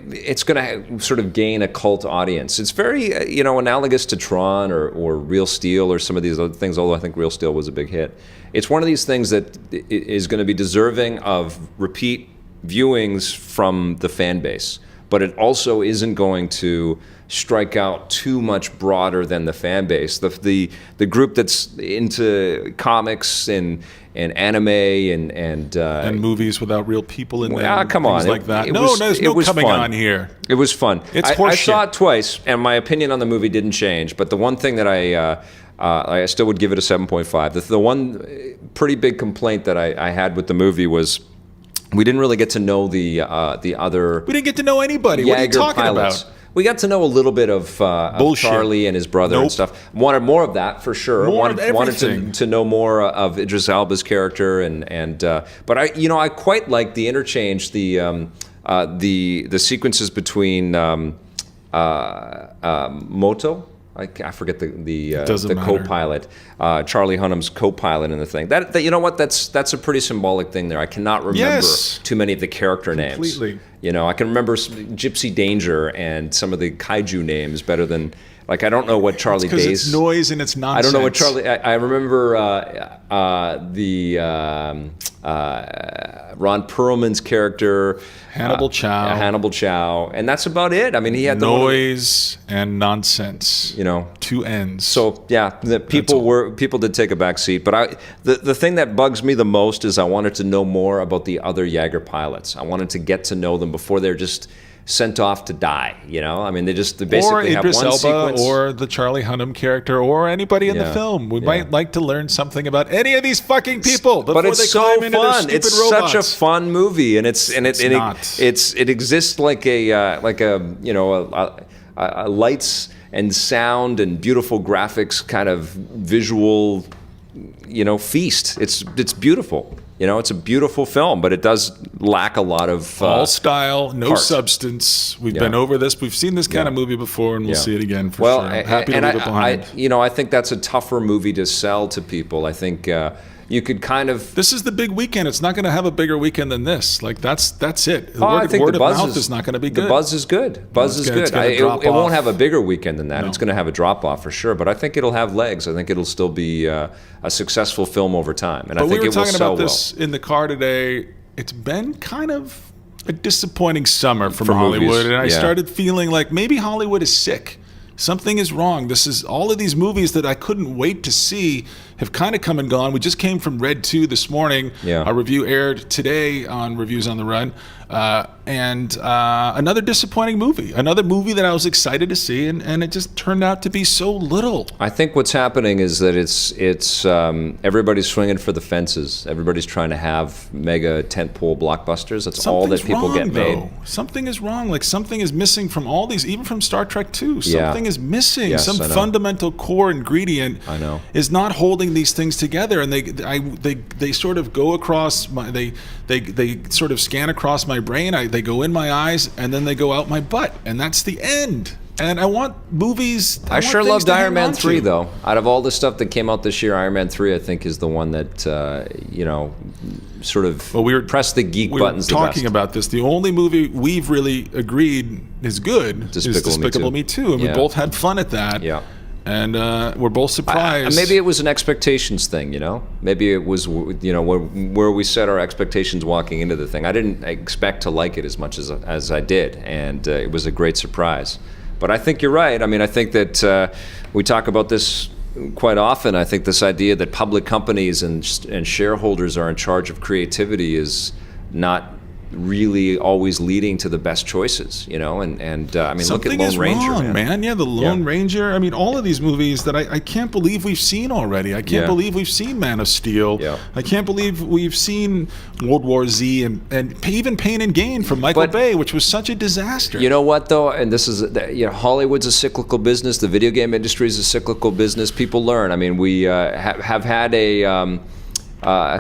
[SPEAKER 1] to sort of gain a cult audience. It's very analogous to Tron or Real Steel or some of these other things. Although I think Real Steel was a big hit. It's one of these things that is going to be deserving of repeat viewings from the fan base, but it also isn't going to strike out too much broader than the fan base. The group that's into comics and anime and
[SPEAKER 2] movies without real people in them.
[SPEAKER 1] Come on,
[SPEAKER 2] like that. There's no coming
[SPEAKER 1] fun.
[SPEAKER 2] on here.
[SPEAKER 1] It was fun.
[SPEAKER 2] It's
[SPEAKER 1] I saw it twice, and my opinion on the movie didn't change. But the one thing that I still would give it a 7.5. The one pretty big complaint that I had with the movie was we didn't really get to know the other.
[SPEAKER 2] We didn't get to know anybody. What are you talking about?
[SPEAKER 1] We got to know a little bit of Charlie and his brother and stuff. Wanted more of that for sure. Wanted to know more of Idris Elba's character but I quite like the interchange, the sequences between Moto. I forget the co-pilot, Charlie Hunnam's co-pilot in the thing. That you know what? That's a pretty symbolic thing there. I cannot remember too many of the character names.
[SPEAKER 2] Completely.
[SPEAKER 1] You know, I can remember Gypsy Danger and some of the kaiju names better than, like, I don't know what Charlie Day's...
[SPEAKER 2] Because it's noise and it's nonsense.
[SPEAKER 1] I don't know what Charlie... I remember Ron Perlman's character...
[SPEAKER 2] Hannibal
[SPEAKER 1] Chow. And that's about it. I mean, he had
[SPEAKER 2] noise and nonsense.
[SPEAKER 1] You know,
[SPEAKER 2] two ends.
[SPEAKER 1] So yeah, people did take a back seat. But the thing that bugs me the most is I wanted to know more about the other Jaeger pilots. I wanted to get to know them before they're just sent off to die. You know, I mean, they basically have one
[SPEAKER 2] Elba,
[SPEAKER 1] sequence.
[SPEAKER 2] or the Charlie Hunnam character, or anybody in the film. We might like to learn something about any of these fucking people before
[SPEAKER 1] but it's
[SPEAKER 2] they
[SPEAKER 1] so
[SPEAKER 2] climb into their
[SPEAKER 1] fun.
[SPEAKER 2] stupid
[SPEAKER 1] It's
[SPEAKER 2] robots.
[SPEAKER 1] such a fun movie, and it exists like a lights and sound and beautiful graphics kind of visual, feast. It's beautiful. It's a beautiful film, but it does lack a lot of
[SPEAKER 2] all style, no
[SPEAKER 1] heart.
[SPEAKER 2] Substance. We've been over this. We've seen this kind of movie before, and we'll see it again for sure. I'm happy to leave it behind.
[SPEAKER 1] I think that's a tougher movie to sell to people. I think you could kind of...
[SPEAKER 2] This is the big weekend. It's not going to have a bigger weekend than this. Like, that's it.
[SPEAKER 1] I think
[SPEAKER 2] word
[SPEAKER 1] the
[SPEAKER 2] of
[SPEAKER 1] buzz
[SPEAKER 2] mouth is not going to be good.
[SPEAKER 1] The buzz is good. Buzz is good. It won't have a bigger weekend than that. No. It's going to have a drop-off for sure. But I think it'll have legs. I think it'll still be a successful film over time. And I think it will sell well.
[SPEAKER 2] We were talking about this in the car today. It's been kind of a disappointing summer from Hollywood.
[SPEAKER 1] Movies.
[SPEAKER 2] And I started feeling like maybe Hollywood is sick. Something is wrong. This is all of these movies that I couldn't wait to see have kind of come and gone. We just came from Red 2 this morning.
[SPEAKER 1] Yeah.
[SPEAKER 2] Our review aired today on Reviews on the Run. And another disappointing movie. Another movie that I was excited to see, and it just turned out to be so little.
[SPEAKER 1] I think what's happening is that it's everybody's swinging for the fences. Everybody's trying to have mega tentpole blockbusters. That's all that people get made.
[SPEAKER 2] Something is wrong. Like, something is missing from all these, even from Star Trek 2. Something is missing.
[SPEAKER 1] Yes,
[SPEAKER 2] some fundamental core ingredient is not holding these things together. And they sort of go across my they sort of scan across my brain. They go in my eyes, and then they go out my butt, and that's the end. And I want movies.
[SPEAKER 1] I sure loved Iron Man 3, though. Out of all the stuff that came out this year, Iron Man 3, I think, is the one that sort of pressed the geek buttons the best.
[SPEAKER 2] We were talking about this. The only movie we've really agreed is good is Despicable Me 2, and we both had fun at that.
[SPEAKER 1] Yeah.
[SPEAKER 2] And we're both surprised.
[SPEAKER 1] Maybe it was an expectations thing, Maybe it was, where we set our expectations walking into the thing. I didn't expect to like it as much as I did, and it was a great surprise. But I think you're right. I mean, I think that we talk about this quite often. I think this idea that public companies and shareholders are in charge of creativity is not really always leading to the best choices, and I mean,
[SPEAKER 2] something
[SPEAKER 1] look at Lone Ranger,
[SPEAKER 2] wrong, man. Yeah, the Lone Ranger. I mean, all of these movies that I can't believe we've seen already. I can't believe we've seen Man of Steel.
[SPEAKER 1] Yeah.
[SPEAKER 2] I can't believe we've seen World War Z and even Pain and Gain from Michael Bay, which was such a disaster.
[SPEAKER 1] You know what, though? And this is, Hollywood's a cyclical business. The video game industry is a cyclical business. People learn. I mean, we have had a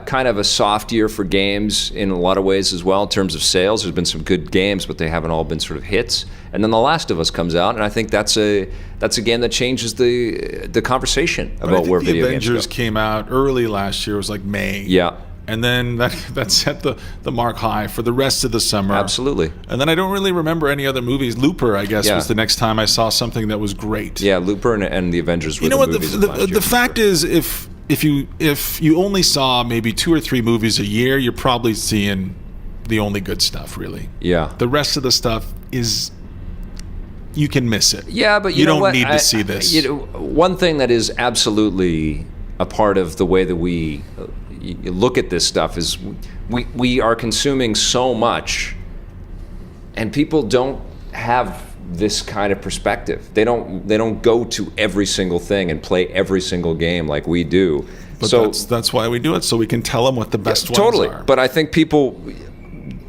[SPEAKER 1] kind of a soft year for games in a lot of ways as well in terms of sales. There's been some good games, but they haven't all been sort of hits. And then The Last of Us comes out, and I think that's a game that changes the conversation about where video games go.
[SPEAKER 2] The Avengers came out early last year. It was like May.
[SPEAKER 1] Yeah.
[SPEAKER 2] And then that set the mark high for the rest of the summer.
[SPEAKER 1] Absolutely.
[SPEAKER 2] And then I don't really remember any other movies. Looper, I guess, was the next time I saw something that was great.
[SPEAKER 1] Yeah, Looper and the Avengers were the movies of last year.
[SPEAKER 2] The fact is, if you only saw maybe 2 or 3 movies a year, you're probably seeing the only good stuff, really.
[SPEAKER 1] Yeah.
[SPEAKER 2] The rest of the stuff is, you can miss it.
[SPEAKER 1] Yeah, but
[SPEAKER 2] you don't need to see this.
[SPEAKER 1] One thing that is absolutely a part of the way that we look at this stuff is we are consuming so much, and people don't have this kind of perspective. They don't go to every single thing and play every single game like we do.
[SPEAKER 2] But that's why we do it, so we can tell them what the best ones
[SPEAKER 1] totally.
[SPEAKER 2] are.
[SPEAKER 1] But I think people,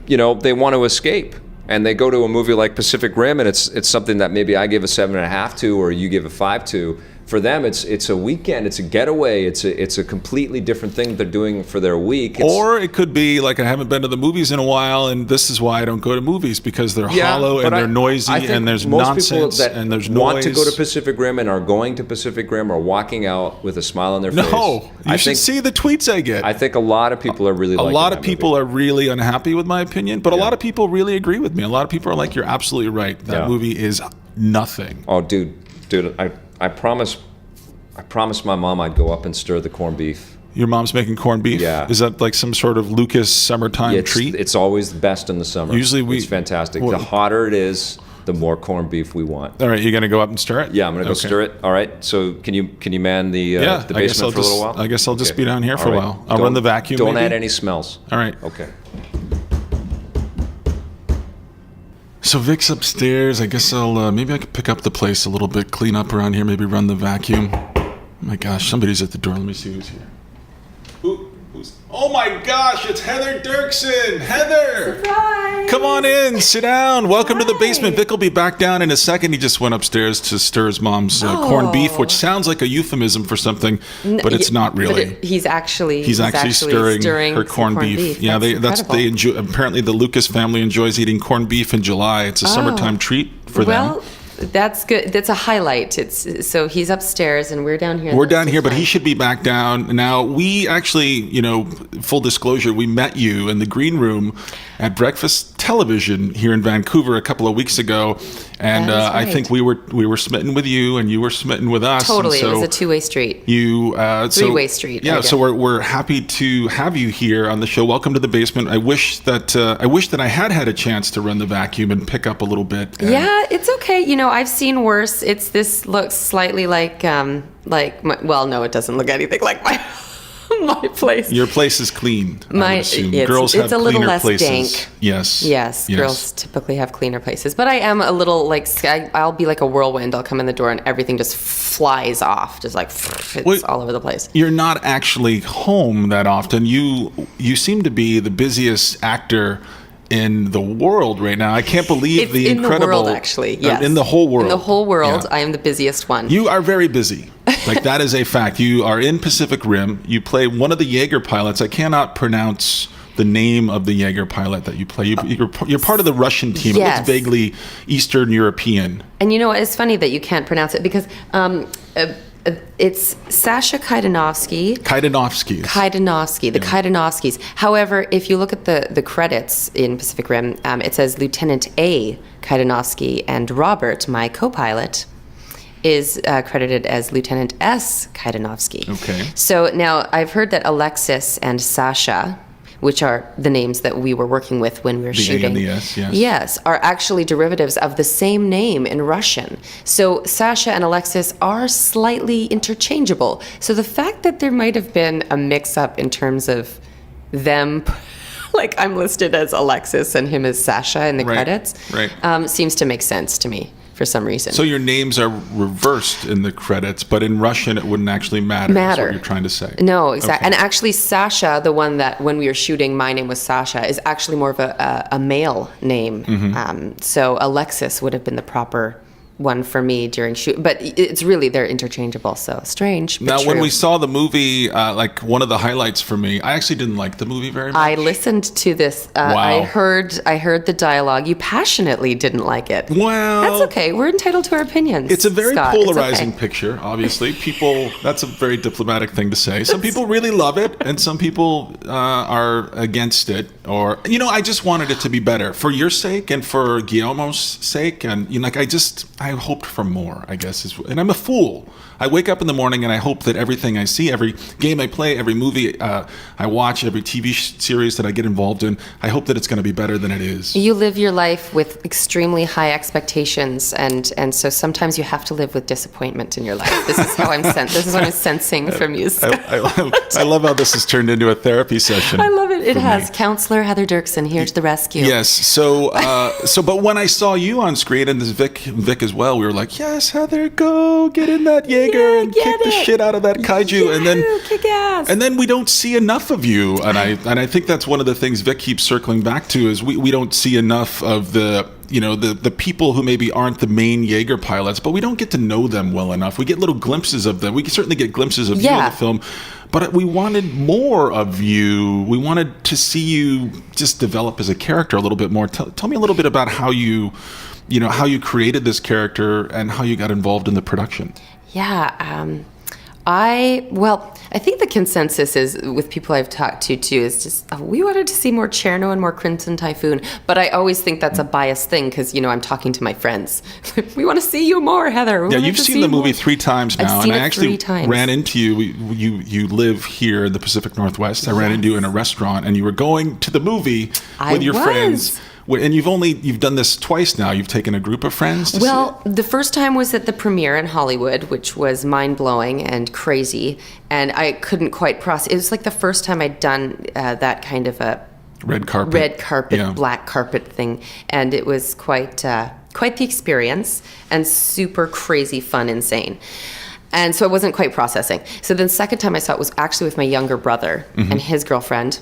[SPEAKER 1] they want to escape, and they go to a movie like Pacific Rim, and it's something that maybe I give a 7.5 to, or you give a 5 to. for them, it's a weekend, it's a getaway, it's a completely different thing they're doing for their week.
[SPEAKER 2] Or it could be like, I haven't been to the movies in a while, and this is why I don't go to movies, because they're hollow and they're noisy and there's nonsense and there's noise.
[SPEAKER 1] Want to go to Pacific Rim and are going to Pacific Rim are walking out with a smile on their face.
[SPEAKER 2] No, you should see the tweets I get.
[SPEAKER 1] I think a lot of people are really.
[SPEAKER 2] A lot of people are really unhappy with my opinion, but a lot of people really agree with me. A lot of people are like, "You're absolutely right. That movie is nothing."
[SPEAKER 1] Oh, dude, I promised my mom I'd go up and stir the corned beef.
[SPEAKER 2] Your mom's making corned beef?
[SPEAKER 1] Yeah.
[SPEAKER 2] Is that like some sort of Lucas summertime treat?
[SPEAKER 1] It's always the best in the summer.
[SPEAKER 2] Usually
[SPEAKER 1] it's fantastic. The hotter it is, the more corned beef we want.
[SPEAKER 2] All right, you're going to go up and stir it?
[SPEAKER 1] Yeah, I'm going to go stir it. All right. So can you man the basement for a little while?
[SPEAKER 2] I guess I'll just be down here for a while. I'll run the vacuum.
[SPEAKER 1] Don't add any smells.
[SPEAKER 2] All right.
[SPEAKER 1] Okay.
[SPEAKER 2] So Vic's upstairs. I guess maybe I could pick up the place a little bit, clean up around here, maybe run the vacuum. Oh my gosh, somebody's at the door. Let me see who's here. Oh my gosh, it's Heather Doerksen. Heather!
[SPEAKER 3] Surprise!
[SPEAKER 2] Come on in, sit down. Welcome to the basement. Vic will be back down in a second. He just went upstairs to stir his mom's corned beef, which sounds like a euphemism for something, but it's not really.
[SPEAKER 3] But he's actually
[SPEAKER 2] stirring her corned beef. Yeah, they enjoy. Apparently, the Lucas family enjoys eating corned beef in July. It's a summertime treat for them.
[SPEAKER 3] Well, that's good. That's a highlight. So he's upstairs and we're down here.
[SPEAKER 2] We're down here, but he should be back down. Now, we actually, full disclosure, we met you in the green room at Breakfast Television here in Vancouver a couple of weeks ago, and
[SPEAKER 3] right.
[SPEAKER 2] I think we were smitten with you, and you were smitten with us.
[SPEAKER 3] Totally, it was a two-way street. Three-way street.
[SPEAKER 2] Yeah, so we're happy to have you here on the show. Welcome to the basement. I wish that I had a chance to run the vacuum and pick up a little bit.
[SPEAKER 3] Yeah, it's okay. I've seen worse. This looks slightly like no, it doesn't look anything like my place.
[SPEAKER 2] Your place is clean. I would assume. Girls
[SPEAKER 3] it's
[SPEAKER 2] have
[SPEAKER 3] a little
[SPEAKER 2] cleaner
[SPEAKER 3] less
[SPEAKER 2] places.
[SPEAKER 3] dank.
[SPEAKER 2] Yes.
[SPEAKER 3] Girls typically have cleaner places, but I am a little I'll be like a whirlwind. I'll come in the door and everything just flies off, just like it's all over the place.
[SPEAKER 2] You're not actually home that often. You seem to be the busiest actor in the world right now. I can't believe the incredible.
[SPEAKER 3] In the world, actually, yes.
[SPEAKER 2] In the whole world.
[SPEAKER 3] In the whole world, I am the busiest one.
[SPEAKER 2] You are very busy. That is a fact. You are in Pacific Rim. You play one of the Jaeger pilots. I cannot pronounce the name of the Jaeger pilot that you play. You're part of the Russian team.
[SPEAKER 3] Yes.
[SPEAKER 2] It's vaguely Eastern European.
[SPEAKER 3] And it's funny that you can't pronounce it because it's Sasha Kaidanovsky. The Kaidanovskys. However, if you look at the credits in Pacific Rim, it says Lieutenant A. Kaidanovsky, and Robert, my co-pilot, is credited as Lieutenant S. Kaidanovsky.
[SPEAKER 2] Okay.
[SPEAKER 3] So now I've heard that Alexis and Sasha, which are the names that we were working with when we were shooting.
[SPEAKER 2] The A and the S, yes.
[SPEAKER 3] Yes, are actually derivatives of the same name in Russian. So Sasha and Alexis are slightly interchangeable. So the fact that there might have been a mix-up in terms of them, like I'm listed as Alexis and him as Sasha in the credits, seems to make sense to me. For some reason.
[SPEAKER 2] So your names are reversed in the credits, but in Russian it wouldn't actually matter. That's what you're trying to say.
[SPEAKER 3] No, exactly. Okay. And actually Sasha, the one that when we were shooting, my name was Sasha, is actually more of a male name. Mm-hmm. So Alexis would have been the proper one for me during shoot, but it's really, they're interchangeable, so strange. But
[SPEAKER 2] now,
[SPEAKER 3] true.
[SPEAKER 2] When we saw the movie, one of the highlights for me, I actually didn't like the movie very much.
[SPEAKER 3] I listened to this.
[SPEAKER 2] Wow.
[SPEAKER 3] I heard the dialogue. You passionately didn't like it.
[SPEAKER 2] Well,
[SPEAKER 3] that's okay. We're entitled to our opinions.
[SPEAKER 2] It's a very
[SPEAKER 3] Scott.
[SPEAKER 2] polarizing picture. Obviously, that's a very diplomatic thing to say. Some people really love it, and some people are against it. Or I just wanted it to be better for your sake and for Guillermo's sake, and I hoped for more, I guess. And I'm a fool. I wake up in the morning and I hope that everything I see, every game I play, every movie I watch, every TV series that I get involved in, I hope that it's going to be better than it is.
[SPEAKER 3] You live your life with extremely high expectations, and so sometimes you have to live with disappointment in your life. This is how This is what I'm sensing from you, Scott.
[SPEAKER 2] I love how this has turned into a therapy session.
[SPEAKER 3] I love it. It has. Counselor Heather Doerksen here to the rescue.
[SPEAKER 2] Yes. So but when I saw you on screen and this Vic as well, we were like, yes, Heather, go get in that Jaeger and kick the shit out of that kaiju, and then
[SPEAKER 3] kick ass.
[SPEAKER 2] And then we don't see enough of you, and I think that's one of the things Vic keeps circling back to is we don't see enough of the the people who maybe aren't the main Jaeger pilots, but we don't get to know them well enough. We get little glimpses of them. We can certainly get glimpses of you in the film, but we wanted more of you. We wanted to see you just develop as a character a little bit more. Tell me a little bit about how you created this character and how you got involved in the production.
[SPEAKER 3] Yeah. I think the consensus is with people I've talked to too is just we wanted to see more Cherno and more Crimson Typhoon, but I always think that's a biased thing because I'm talking to my friends. We want to see you more, Heather.
[SPEAKER 2] Yeah, you've seen the movie 3 times now,
[SPEAKER 3] I've seen
[SPEAKER 2] and I actually
[SPEAKER 3] 3 times.
[SPEAKER 2] ran into you. You live here in the Pacific Northwest. I ran into you in a restaurant, and you were going to the movie with your friends. And you've done this twice now. You've taken a group of friends to see it?
[SPEAKER 3] The first time was at the premiere in Hollywood, which was mind-blowing and crazy, and I couldn't quite process. It was like the first time I'd done that kind of a
[SPEAKER 2] red carpet,
[SPEAKER 3] black carpet thing, and it was quite the experience and super crazy, fun, insane. And so I wasn't quite processing. So then the second time I saw it was actually with my younger brother and his girlfriend,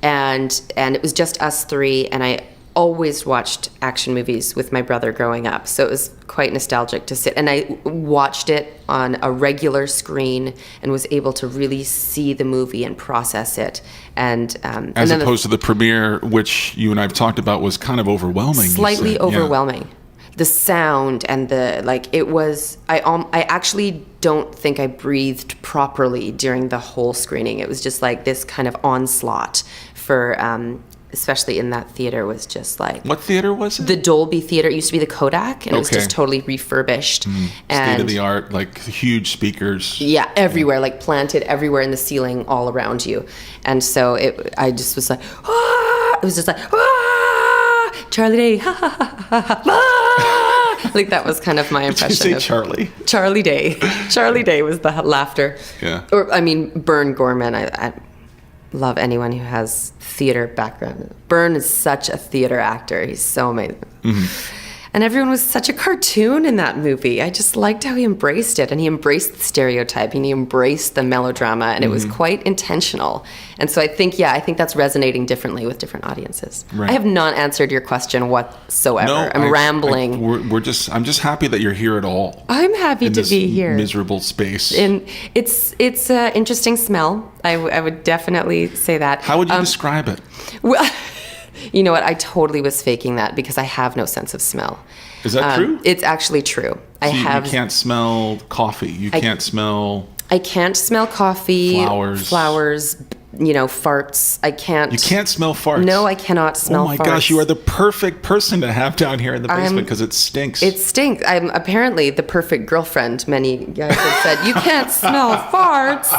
[SPEAKER 3] and it was just us 3, and I always watched action movies with my brother growing up, so it was quite nostalgic to sit, and I watched it on a regular screen and was able to really see the movie and process it. And
[SPEAKER 2] as opposed to the premiere, which you and I've talked about, was kind of overwhelming.
[SPEAKER 3] Slightly overwhelming. Yeah. The sound and it was. I actually don't think I breathed properly during the whole screening. It was just like this kind of onslaught for. Especially in that theater, was just like...
[SPEAKER 2] What theater was it?
[SPEAKER 3] The Dolby Theater. It used to be the Kodak, and it was just totally refurbished.
[SPEAKER 2] State of the art, like huge speakers.
[SPEAKER 3] Yeah, everywhere, like planted everywhere in the ceiling, all around you. And so I just was like, ah! It was just like, ah! Charlie Day, ha ha ha ha ha! Like that was kind of my impression.
[SPEAKER 2] Did you say Charlie?
[SPEAKER 3] Charlie Day. Charlie Day was the laughter.
[SPEAKER 2] Yeah.
[SPEAKER 3] Or, Bern Gorman, I love anyone who has theater background. Bern is such a theater actor. He's so amazing. And everyone was such a cartoon in that movie. I just liked how he embraced it, and he embraced the stereotype, and he embraced the melodrama, and it was quite intentional. And so I think that's resonating differently with different audiences. Right. I have not answered your question whatsoever. No, I'm rambling.
[SPEAKER 2] I'm just happy that you're here at all.
[SPEAKER 3] I'm happy to be here.
[SPEAKER 2] Miserable space.
[SPEAKER 3] And it's an interesting smell. I would definitely say that.
[SPEAKER 2] How would you describe it?
[SPEAKER 3] Well, you know what? I totally was faking that because I have no sense of smell.
[SPEAKER 2] Is that true?
[SPEAKER 3] It's actually true.
[SPEAKER 2] You can't smell coffee. I can't smell
[SPEAKER 3] coffee. Flowers. Farts. I can't.
[SPEAKER 2] You can't smell farts?
[SPEAKER 3] No, I cannot smell farts.
[SPEAKER 2] Oh my gosh, you are the perfect person to have down here in the basement because it stinks.
[SPEAKER 3] It stinks. I'm apparently the perfect girlfriend. Many guys have said, you can't smell farts.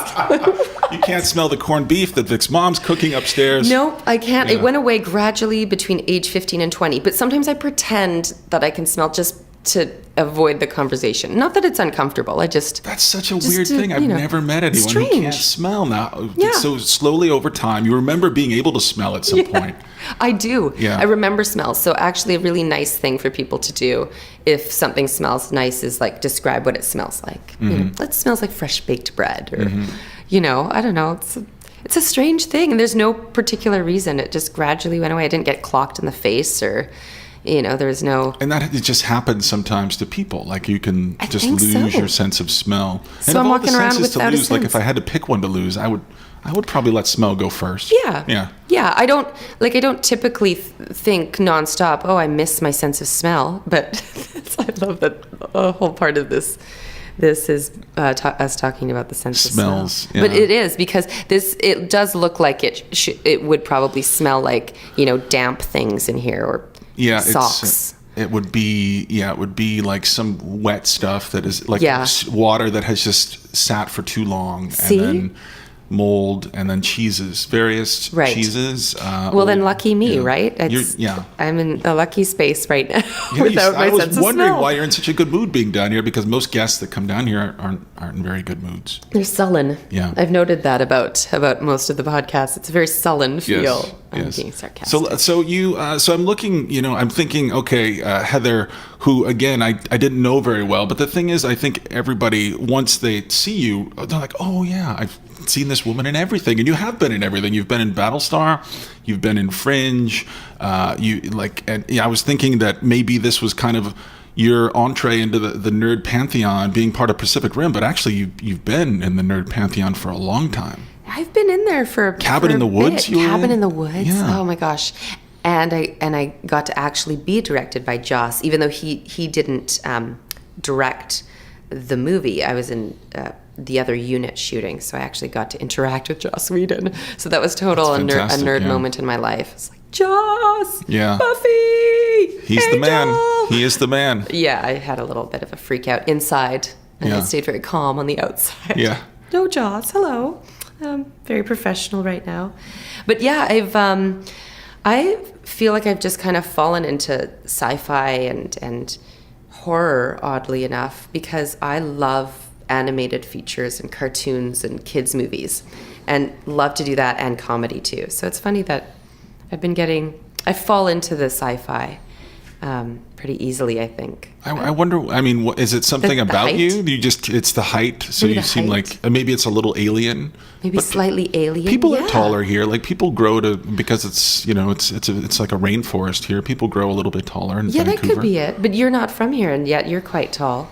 [SPEAKER 2] You can't smell the corned beef that Vic's mom's cooking upstairs.
[SPEAKER 3] Nope, I can't. Yeah. It went away gradually between age 15 and 20, but sometimes I pretend that I can smell just to avoid the conversation. Not that it's uncomfortable. That's
[SPEAKER 2] such a weird thing. I've never met anyone who can't smell now. Yeah. So slowly over time, you remember being able to smell at some point.
[SPEAKER 3] I do.
[SPEAKER 2] Yeah.
[SPEAKER 3] I remember smells. So actually a really nice thing for people to do if something smells nice is like describe what it smells like. It smells like fresh baked bread or, I don't know. It's a strange thing, and there's no particular reason. It just gradually went away. I didn't get clocked in the face or... there was no...
[SPEAKER 2] And that it just happens sometimes to people. Like you can just lose your sense of smell.
[SPEAKER 3] So
[SPEAKER 2] and
[SPEAKER 3] I'm walking around
[SPEAKER 2] to
[SPEAKER 3] without
[SPEAKER 2] lose,
[SPEAKER 3] a sense.
[SPEAKER 2] like if I had to pick one to lose, I would probably let smell go first.
[SPEAKER 3] Yeah. I don't typically think nonstop, oh, I miss my sense of smell. But I love that a whole part of this is us talking about the sense of smell.
[SPEAKER 2] Smells. Yeah.
[SPEAKER 3] But it is because it does look like it would probably smell like, damp things in here or... Yeah, socks.
[SPEAKER 2] It would be like some wet stuff that is like water that has just sat for too long.
[SPEAKER 3] See?
[SPEAKER 2] And then mold and then various cheeses.
[SPEAKER 3] Then lucky me, right? I'm in a lucky space right now without my sense of smell. I was
[SPEAKER 2] wondering why you're in such a good mood being down here because most guests that come down here aren't in very good moods.
[SPEAKER 3] They're sullen.
[SPEAKER 2] Yeah.
[SPEAKER 3] I've noted that about most of the podcasts. It's a very sullen feel.
[SPEAKER 2] Yes.
[SPEAKER 3] I'm being sarcastic.
[SPEAKER 2] So I'm looking, I'm thinking, okay, Heather, who again I didn't know very well, but the thing is, I think everybody once they see you, they're like, oh yeah, seen this woman in everything, and you have been in everything. You've been in Battlestar, you've been in Fringe. I was thinking that maybe this was kind of your entree into the nerd pantheon, being part of Pacific Rim, but actually you've been in the nerd pantheon for a long time.
[SPEAKER 3] I've been in there for
[SPEAKER 2] Cabin in the Woods.
[SPEAKER 3] Cabin in the Woods.
[SPEAKER 2] Yeah.
[SPEAKER 3] Oh my gosh. And I got to actually be directed by Joss, even though he didn't direct the movie. I was in the other unit shooting, so I actually got to interact with Joss Whedon. So that was total a nerd moment in my life. It's like, Joss, Buffy,
[SPEAKER 2] he's the man. He is the man.
[SPEAKER 3] Yeah, I had a little bit of a freak out inside, and I stayed very calm on the outside.
[SPEAKER 2] Yeah.
[SPEAKER 3] No, Joss, hello. Very professional right now. But yeah, I feel like I've just kind of fallen into sci-fi and horror, oddly enough, because I love animated features and cartoons and kids movies, and love to do that, and comedy too. So it's funny that I fall into the sci-fi pretty easily, I think.
[SPEAKER 2] I wonder, is it something about
[SPEAKER 3] height?
[SPEAKER 2] you? It's the height, so
[SPEAKER 3] Maybe
[SPEAKER 2] you
[SPEAKER 3] the
[SPEAKER 2] seem
[SPEAKER 3] height.
[SPEAKER 2] like, maybe it's a little alien.
[SPEAKER 3] Maybe slightly alien.
[SPEAKER 2] People are taller here. Like, people grow because it's like a rainforest here. People grow a little bit taller in Vancouver.
[SPEAKER 3] That could be it. But you're not from here, and yet you're quite tall.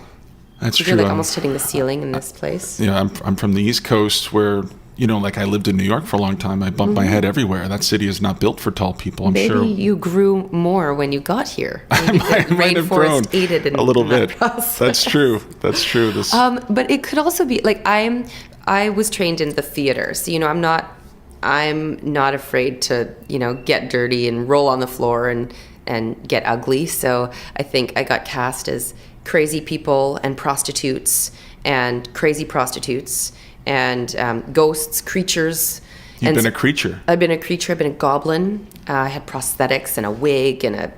[SPEAKER 2] That's
[SPEAKER 3] You're
[SPEAKER 2] true.
[SPEAKER 3] like almost hitting the ceiling in this place.
[SPEAKER 2] Yeah, I'm from the East Coast, where like I lived in New York for a long time. I bumped my head everywhere. That city is not built for tall people. I'm sure.
[SPEAKER 3] Maybe you grew more when you got here. Maybe the
[SPEAKER 2] might have grown
[SPEAKER 3] rainforest aided in
[SPEAKER 2] a little
[SPEAKER 3] that
[SPEAKER 2] bit.
[SPEAKER 3] process.
[SPEAKER 2] That's true.
[SPEAKER 3] But it could also be like I was trained in the theater, so I'm not afraid to get dirty and roll on the floor and get ugly. So I think I got cast as crazy people and prostitutes and crazy prostitutes and ghosts, creatures.
[SPEAKER 2] You've been a creature.
[SPEAKER 3] I've been a creature. I've been a goblin. I had prosthetics and a wig and a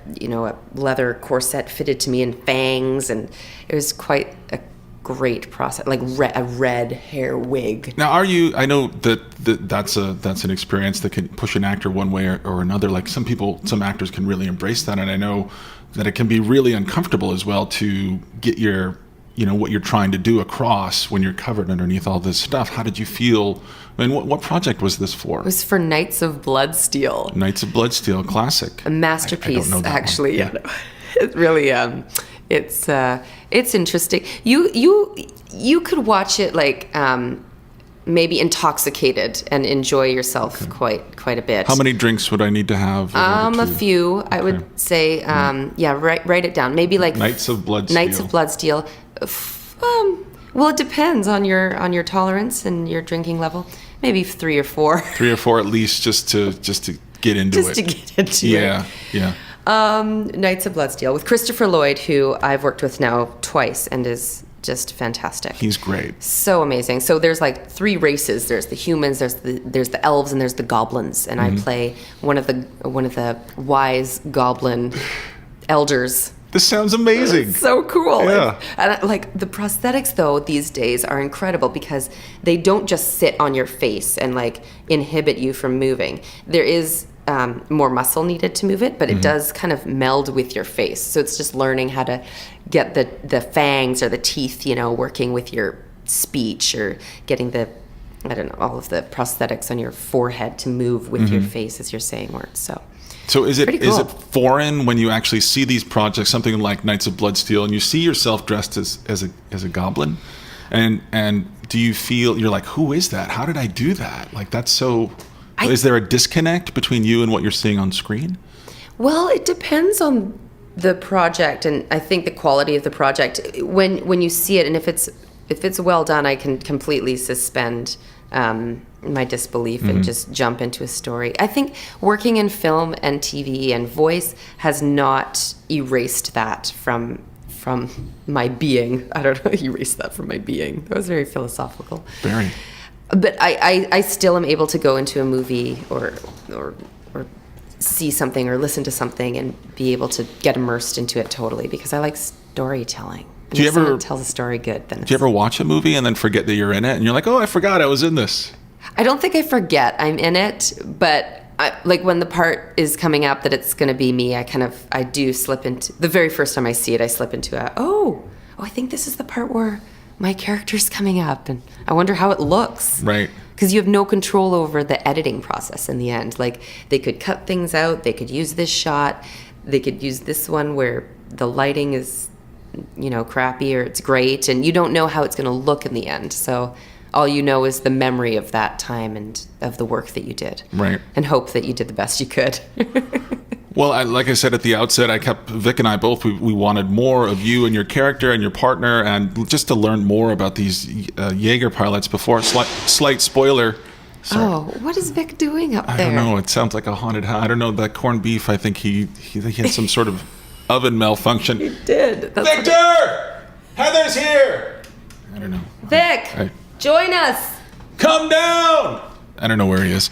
[SPEAKER 3] leather corset fitted to me and fangs, and it was quite a great process, like a red hair wig.
[SPEAKER 2] Now, I know that's an experience that can push an actor one way or another. Like some actors can really embrace that, and I know that it can be really uncomfortable as well to get your what you're trying to do across when you're covered underneath all this stuff. How did you feel? What project was this for?
[SPEAKER 3] It was for Knights of Bloodsteel.
[SPEAKER 2] Knights of Bloodsteel, classic.
[SPEAKER 3] A masterpiece,
[SPEAKER 2] I don't know that
[SPEAKER 3] actually.
[SPEAKER 2] one.
[SPEAKER 3] Yeah. It really, it's interesting. You could watch it like maybe intoxicated and enjoy yourself quite a bit.
[SPEAKER 2] How many drinks would I need to have?
[SPEAKER 3] A few, I would say. Write it down. Maybe like
[SPEAKER 2] Knights of Bloodsteel.
[SPEAKER 3] Knights of Bloodsteel. Well, it depends on your tolerance and your drinking level. Maybe 3 or 4.
[SPEAKER 2] 3 or 4 at least, just to get into it.
[SPEAKER 3] Just to get into it.
[SPEAKER 2] Yeah.
[SPEAKER 3] Knights of Bloodsteel with Christopher Lloyd, who I've worked with now twice and is just fantastic.
[SPEAKER 2] He's great.
[SPEAKER 3] So amazing. So there's like 3 races. There's the humans, there's the elves, and there's the goblins. And I play one of the wise goblin elders.
[SPEAKER 2] This sounds amazing.
[SPEAKER 3] It's so cool.
[SPEAKER 2] Yeah.
[SPEAKER 3] And like the prosthetics though these days are incredible because they don't just sit on your face and like inhibit you from moving. There is more muscle needed to move it, but it does kind of meld with your face. So it's just learning how to get the fangs or the teeth, working with your speech, or getting all of the prosthetics on your forehead to move with your face as you're saying words.
[SPEAKER 2] So is it
[SPEAKER 3] cool.
[SPEAKER 2] foreign when you actually see these projects, something like Knights of Bloodsteel, and you see yourself dressed as a goblin, and do you feel you're like, who is that? How did I do that? Like that's so. Is there a disconnect between you and what you're seeing on screen?
[SPEAKER 3] Well, it depends on the project, and I think the quality of the project. When you see it, and if it's well done, I can completely suspend my disbelief and just jump into a story. I think working in film and TV and voice has not erased that from my being. I don't know, erased that from my being. That was very philosophical.
[SPEAKER 2] Very.
[SPEAKER 3] But I still am able to go into a movie or see something or listen to something and be able to get immersed into it totally because I like storytelling.
[SPEAKER 2] Do you ever
[SPEAKER 3] someone tells a story good? Then
[SPEAKER 2] do you ever watch a movie and then forget that you're in it and you're like, oh, I forgot I was in this?
[SPEAKER 3] I don't think I forget I'm in it, but like when the part is coming up that it's going to be me, I do slip into the very first time I see it. I slip into I think this is the part where my character's coming up, and I wonder how it looks.
[SPEAKER 2] Right.
[SPEAKER 3] because you have no control over the editing process in the end. Like, they could cut things out, they could use this shot, they could use this one where the lighting is, crappy or it's great, and you don't know how it's going to look in the end. So all you know is the memory of that time and of the work that you did.
[SPEAKER 2] Right.
[SPEAKER 3] And hope that you did the best you could.
[SPEAKER 2] Well, like I said at the outset, Vic and I both, we wanted more of you and your character and your partner, and just to learn more about these Jaeger pilots before. Slight spoiler. Sorry.
[SPEAKER 3] Oh, what is Vic doing up there?
[SPEAKER 2] I don't know. It sounds like a haunted house. I don't know. That corned beef, I think he had some sort of oven malfunction.
[SPEAKER 3] He did.
[SPEAKER 2] Victor! Heather's here! I don't know.
[SPEAKER 3] Vic, join us.
[SPEAKER 2] Come down! I don't know where he is.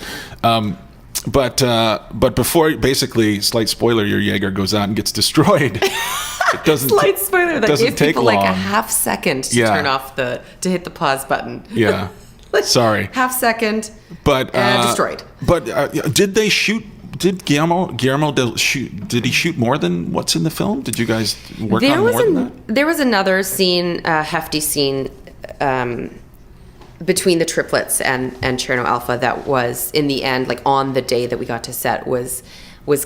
[SPEAKER 2] But before, basically, slight spoiler, your Jaeger goes out and gets destroyed. It doesn't.
[SPEAKER 3] Slight spoiler. That
[SPEAKER 2] doesn't
[SPEAKER 3] gave
[SPEAKER 2] take
[SPEAKER 3] people
[SPEAKER 2] long.
[SPEAKER 3] like a half second to turn off to hit the pause button.
[SPEAKER 2] Yeah. Sorry.
[SPEAKER 3] Half second.
[SPEAKER 2] But
[SPEAKER 3] destroyed.
[SPEAKER 2] But did they shoot? Did Guillermo shoot? Did he shoot more than what's in the film? Did you guys work on more than that?
[SPEAKER 3] There was another scene, a hefty scene, between the triplets and Cherno Alpha that was in the end, like on the day that we got to set, was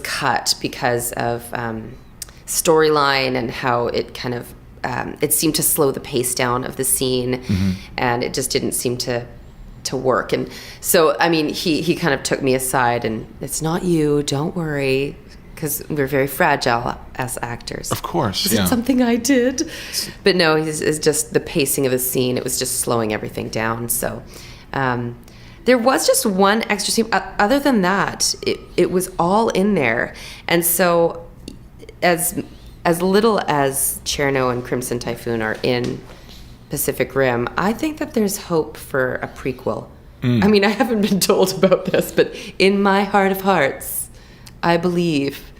[SPEAKER 3] cut because of storyline and how it kind of it seemed to slow the pace down of the scene, and it just didn't seem to work. And so, I mean, he kind of took me aside and, it's not you, don't worry, because we're very fragile as actors.
[SPEAKER 2] Of course,
[SPEAKER 3] Is it something I did? But no, it's just the pacing of the scene. It was just slowing everything down. So there was just one extra scene. Other than that, it was all in there. And so as little as Cherno and Crimson Typhoon are in Pacific Rim, I think that there's hope for a prequel. I mean, I haven't been told about this, but in my heart of hearts, I believe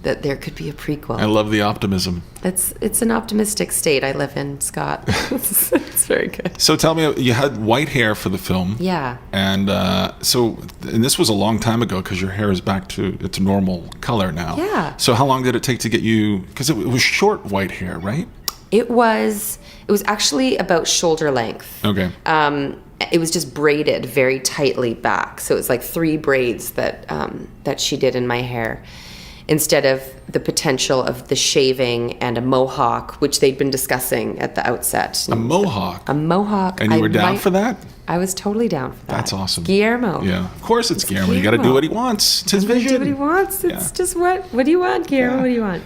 [SPEAKER 3] that there could be a prequel.
[SPEAKER 2] I love the optimism.
[SPEAKER 3] It's an optimistic state I live in, Scott. It's very good.
[SPEAKER 2] So tell me, you had white hair for the film.
[SPEAKER 3] Yeah.
[SPEAKER 2] And and this was a long time ago, because your hair is back to its normal color now.
[SPEAKER 3] Yeah.
[SPEAKER 2] So how long did it take to get you, because it was short white hair, right?
[SPEAKER 3] It was actually about shoulder length.
[SPEAKER 2] Okay.
[SPEAKER 3] It was just braided very tightly back. So it was like 3 braids that she did in my hair, instead of the potential of the shaving and a mohawk, which they'd been discussing at the outset.
[SPEAKER 2] A mohawk?
[SPEAKER 3] A mohawk.
[SPEAKER 2] And you were down for that?
[SPEAKER 3] I was totally down for that.
[SPEAKER 2] That's awesome.
[SPEAKER 3] Guillermo.
[SPEAKER 2] Yeah. Of course it's Guillermo. You got to do what he wants. It's his vision.
[SPEAKER 3] Do what he wants. It's just what do you want, Guillermo?
[SPEAKER 2] Yeah.
[SPEAKER 3] What do you want?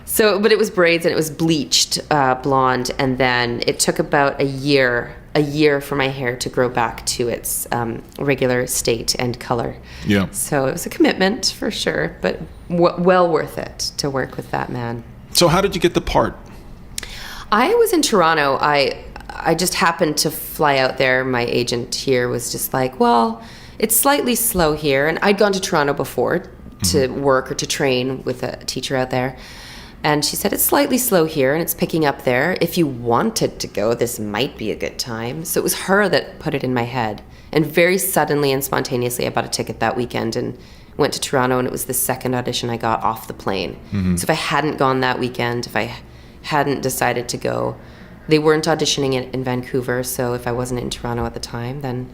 [SPEAKER 3] So, but it was braids and it was bleached blonde, and then it took about a year for my hair to grow back to its regular state and color.
[SPEAKER 2] Yeah.
[SPEAKER 3] So it was a commitment for sure, but well worth it to work with that man.
[SPEAKER 2] So how did you get the part?
[SPEAKER 3] I was in Toronto. I just happened to fly out there. My agent here was just like, well, it's slightly slow here. And I'd gone to Toronto before to work or to train with a teacher out there. And she said, it's slightly slow here and it's picking up there. If you wanted to go, this might be a good time. So it was her that put it in my head. And very suddenly and spontaneously, I bought a ticket that weekend and went to Toronto, and it was the second audition I got off the plane. So if I hadn't gone that weekend, if I hadn't decided to go, they weren't auditioning in Vancouver. So if I wasn't in Toronto at the time, then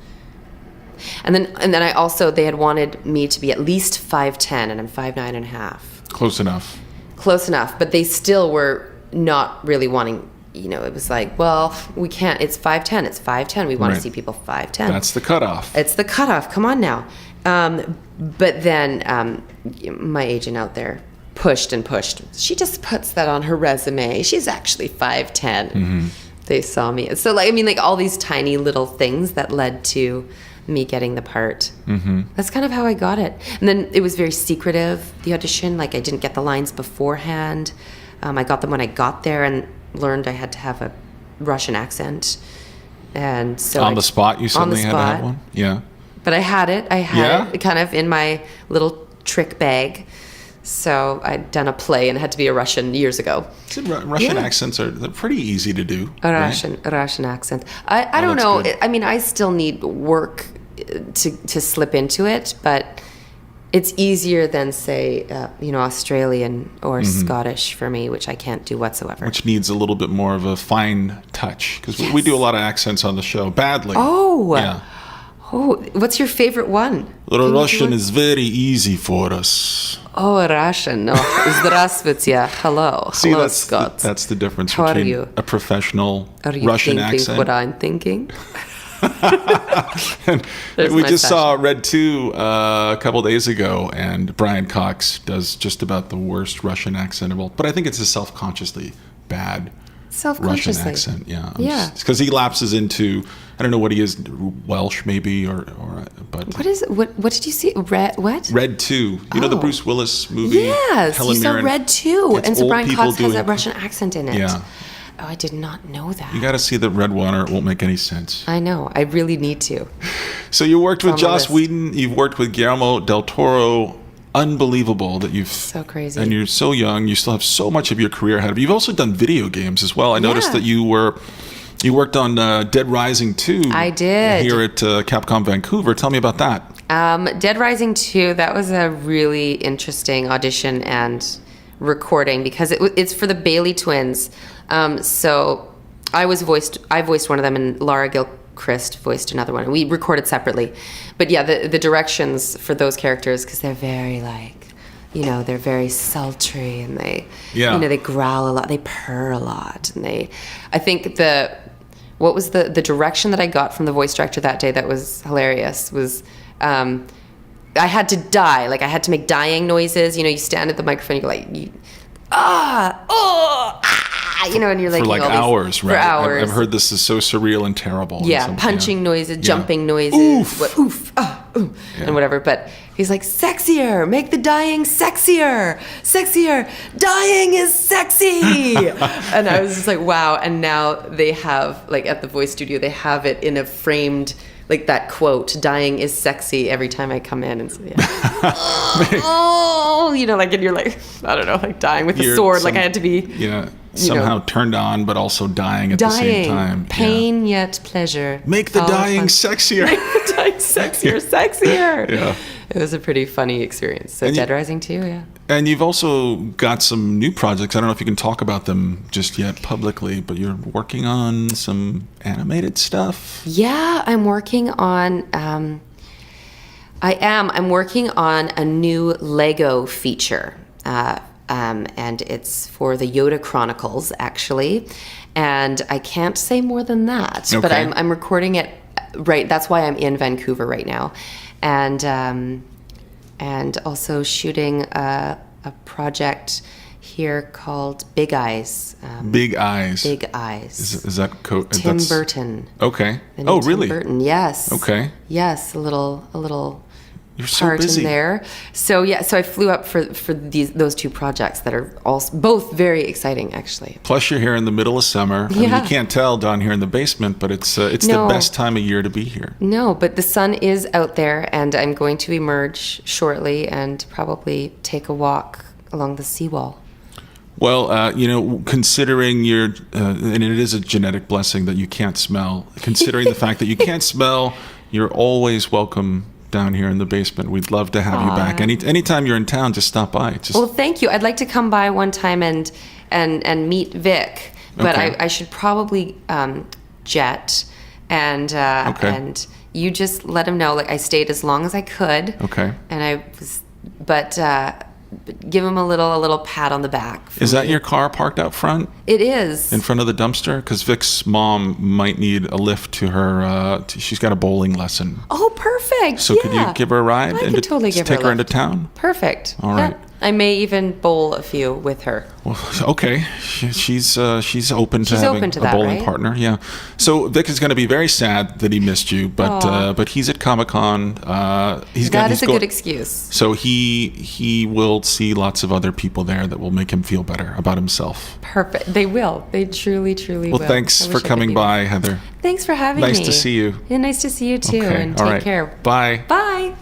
[SPEAKER 3] I also, they had wanted me to be at least 5'10", and I'm 5'9.5".
[SPEAKER 2] Close enough.
[SPEAKER 3] Close enough, but they still were not really wanting, it was like, well, we can't, it's 5'10", it's 5'10", we want to see people 5'10".
[SPEAKER 2] That's the cutoff.
[SPEAKER 3] It's the cutoff, come on now. But then my agent out there pushed and pushed. She just puts that on her resume. She's actually 5'10". They saw me. So, all these tiny little things that led to me getting the part. That's kind of how I got it. And then it was very secretive, the audition. I didn't get the lines beforehand. I got them when I got there and learned I had to have a Russian accent. And so
[SPEAKER 2] on the spot, you suddenly had to have one? Yeah.
[SPEAKER 3] But I had it. I had it kind of in my little trick bag. So I'd done a play and it had to be a Russian years ago.
[SPEAKER 2] Russian accents they're pretty easy to do.
[SPEAKER 3] A Russian accent. I don't know.
[SPEAKER 2] Good.
[SPEAKER 3] I still need work to slip into it, but it's easier than, say, Australian or Scottish for me, which I can't do whatsoever.
[SPEAKER 2] Which needs a little bit more of a fine touch, because we do a lot of accents on the show badly.
[SPEAKER 3] Oh,
[SPEAKER 2] yeah.
[SPEAKER 3] Oh, what's your favorite one?
[SPEAKER 2] The Russian is very easy for us.
[SPEAKER 3] Oh, Russian. No. Здравствуйте. Hello.
[SPEAKER 2] See,
[SPEAKER 3] Hello,
[SPEAKER 2] that's
[SPEAKER 3] Scott.
[SPEAKER 2] that's the difference
[SPEAKER 3] How are
[SPEAKER 2] between
[SPEAKER 3] you?
[SPEAKER 2] a professional
[SPEAKER 3] Are you
[SPEAKER 2] Russian
[SPEAKER 3] thinking
[SPEAKER 2] accent.
[SPEAKER 3] what I'm thinking? There's
[SPEAKER 2] We
[SPEAKER 3] my
[SPEAKER 2] just saw
[SPEAKER 3] Sasha.
[SPEAKER 2] Red 2 a couple days ago, and Brian Cox does just about the worst Russian accent of all. But I think it's a self-consciously bad Russian
[SPEAKER 3] Self-consciously.
[SPEAKER 2] accent. Yeah.
[SPEAKER 3] Yeah.
[SPEAKER 2] Because he lapses into, I don't know what he is, Welsh maybe, but
[SPEAKER 3] What is what did you see? What?
[SPEAKER 2] Red 2. You know the
[SPEAKER 3] Oh.
[SPEAKER 2] Bruce Willis movie?
[SPEAKER 3] Yes,
[SPEAKER 2] Helen
[SPEAKER 3] you saw
[SPEAKER 2] Mirren?
[SPEAKER 3] Red 2.
[SPEAKER 2] It's
[SPEAKER 3] And so
[SPEAKER 2] old
[SPEAKER 3] Brian
[SPEAKER 2] people
[SPEAKER 3] Cox has
[SPEAKER 2] doing-
[SPEAKER 3] a Russian accent in it.
[SPEAKER 2] Yeah.
[SPEAKER 3] Oh, I did not know that.
[SPEAKER 2] You got to see the Red Water. It won't make any sense.
[SPEAKER 3] I know. I really need to.
[SPEAKER 2] So you worked with
[SPEAKER 3] It's on my
[SPEAKER 2] Joss
[SPEAKER 3] list.
[SPEAKER 2] Whedon. You've worked with Guillermo del Toro. Unbelievable that you've
[SPEAKER 3] So crazy.
[SPEAKER 2] and you're so young. You still have so much of your career ahead of you. You've also done video games as well. I noticed
[SPEAKER 3] Yeah.
[SPEAKER 2] that you worked on Dead Rising 2.
[SPEAKER 3] I did.
[SPEAKER 2] Here at Capcom Vancouver. Tell me about that.
[SPEAKER 3] Dead Rising 2, that was a really interesting audition and recording because it's for the Bailey twins. So I voiced one of them, and Lara Gilchrist voiced another one. We recorded separately. But yeah, the directions for those characters, because they're very they're very sultry, and they growl a lot, they purr a lot, and I think the direction that I got from the voice director that day that was hilarious was I had to die. Like, I had to make dying noises. You stand at the microphone, you go like, and you're like,
[SPEAKER 2] For like hours, right?
[SPEAKER 3] For hours.
[SPEAKER 2] I've heard this is so surreal and terrible.
[SPEAKER 3] Yeah,
[SPEAKER 2] and
[SPEAKER 3] punching noises, jumping noises,
[SPEAKER 2] Oof.
[SPEAKER 3] oof, ooh, and whatever. But he's like, sexier, make the dying sexier, dying is sexy. And I was just like, wow. And now they have, like, at the voice studio, they have it in a framed, like, that quote, dying is sexy, every time I come in. And so, and you're like, I don't know, like dying with a sword. Like, I had to be
[SPEAKER 2] somehow turned on, but also dying at the same time.
[SPEAKER 3] Pain yet pleasure.
[SPEAKER 2] Make the
[SPEAKER 3] All at
[SPEAKER 2] dying
[SPEAKER 3] once.
[SPEAKER 2] sexier.
[SPEAKER 3] Make the dying sexier.
[SPEAKER 2] Yeah.
[SPEAKER 3] It was a pretty funny experience. So Dead Rising 2, yeah.
[SPEAKER 2] And you've also got some new projects. I don't know if you can talk about them just yet publicly, but you're working on some animated stuff.
[SPEAKER 3] Yeah, I'm working on. I'm working on a new Lego feature, and it's for the Yoda Chronicles, actually. And I can't say more than that.
[SPEAKER 2] Okay.
[SPEAKER 3] But I'm recording it. Right, that's why I'm in Vancouver right now, and also shooting a project here called Big Eyes.
[SPEAKER 2] Big Eyes.
[SPEAKER 3] Big Eyes.
[SPEAKER 2] Is that
[SPEAKER 3] Tim Burton.
[SPEAKER 2] Okay.
[SPEAKER 3] The new
[SPEAKER 2] Oh,
[SPEAKER 3] Tim
[SPEAKER 2] really?
[SPEAKER 3] Burton, yes.
[SPEAKER 2] Okay.
[SPEAKER 3] Yes, a little
[SPEAKER 2] You're so
[SPEAKER 3] part
[SPEAKER 2] busy.
[SPEAKER 3] in there. So yeah, so I flew up for those two projects that are both very exciting, actually.
[SPEAKER 2] Plus, you're here in the middle of summer. I mean,
[SPEAKER 3] Yeah.
[SPEAKER 2] you can't tell down here in the basement, but it's the
[SPEAKER 3] No.
[SPEAKER 2] best time of year to be here.
[SPEAKER 3] No, but the sun is out there, and I'm going to emerge shortly and probably take a walk along the seawall.
[SPEAKER 2] Well, considering and it is a genetic blessing that you can't smell. Considering the fact that you can't smell, you're always welcome down here in the basement. We'd love to have you back. Anytime you're in town, just stop by.
[SPEAKER 3] Well, thank you. I'd like to come by one time and meet Vic, but
[SPEAKER 2] Okay.
[SPEAKER 3] I should probably jet and you just let him know. Like, I stayed as long as I could.
[SPEAKER 2] Okay.
[SPEAKER 3] And but give him a little pat on the back.
[SPEAKER 2] Is that your car parked out front?
[SPEAKER 3] It is.
[SPEAKER 2] In front of the dumpster? Because Vic's mom might need a lift to her. She's got a bowling lesson.
[SPEAKER 3] Oh, perfect.
[SPEAKER 2] So could you give her a ride
[SPEAKER 3] I
[SPEAKER 2] and
[SPEAKER 3] could totally give her
[SPEAKER 2] take
[SPEAKER 3] a
[SPEAKER 2] her into
[SPEAKER 3] lift.
[SPEAKER 2] town?
[SPEAKER 3] Perfect.
[SPEAKER 2] All right.
[SPEAKER 3] Yeah. I may even bowl a few with her.
[SPEAKER 2] Well, okay. She's open to
[SPEAKER 3] She's
[SPEAKER 2] having
[SPEAKER 3] open to
[SPEAKER 2] a
[SPEAKER 3] that,
[SPEAKER 2] bowling
[SPEAKER 3] right?
[SPEAKER 2] partner. Yeah. So Vic is going to be very sad that he missed you, but he's at Comic-Con.
[SPEAKER 3] That is a good excuse.
[SPEAKER 2] So he will see lots of other people there that will make him feel better about himself.
[SPEAKER 3] Perfect. They will. They truly will.
[SPEAKER 2] Well, thanks
[SPEAKER 3] I
[SPEAKER 2] for
[SPEAKER 3] wish I could
[SPEAKER 2] coming
[SPEAKER 3] be there.
[SPEAKER 2] by, Heather.
[SPEAKER 3] Thanks for having me.
[SPEAKER 2] Nice to see you.
[SPEAKER 3] Yeah, nice to see you too.
[SPEAKER 2] Okay,
[SPEAKER 3] And
[SPEAKER 2] all
[SPEAKER 3] take
[SPEAKER 2] right.
[SPEAKER 3] care.
[SPEAKER 2] Bye.
[SPEAKER 3] Bye.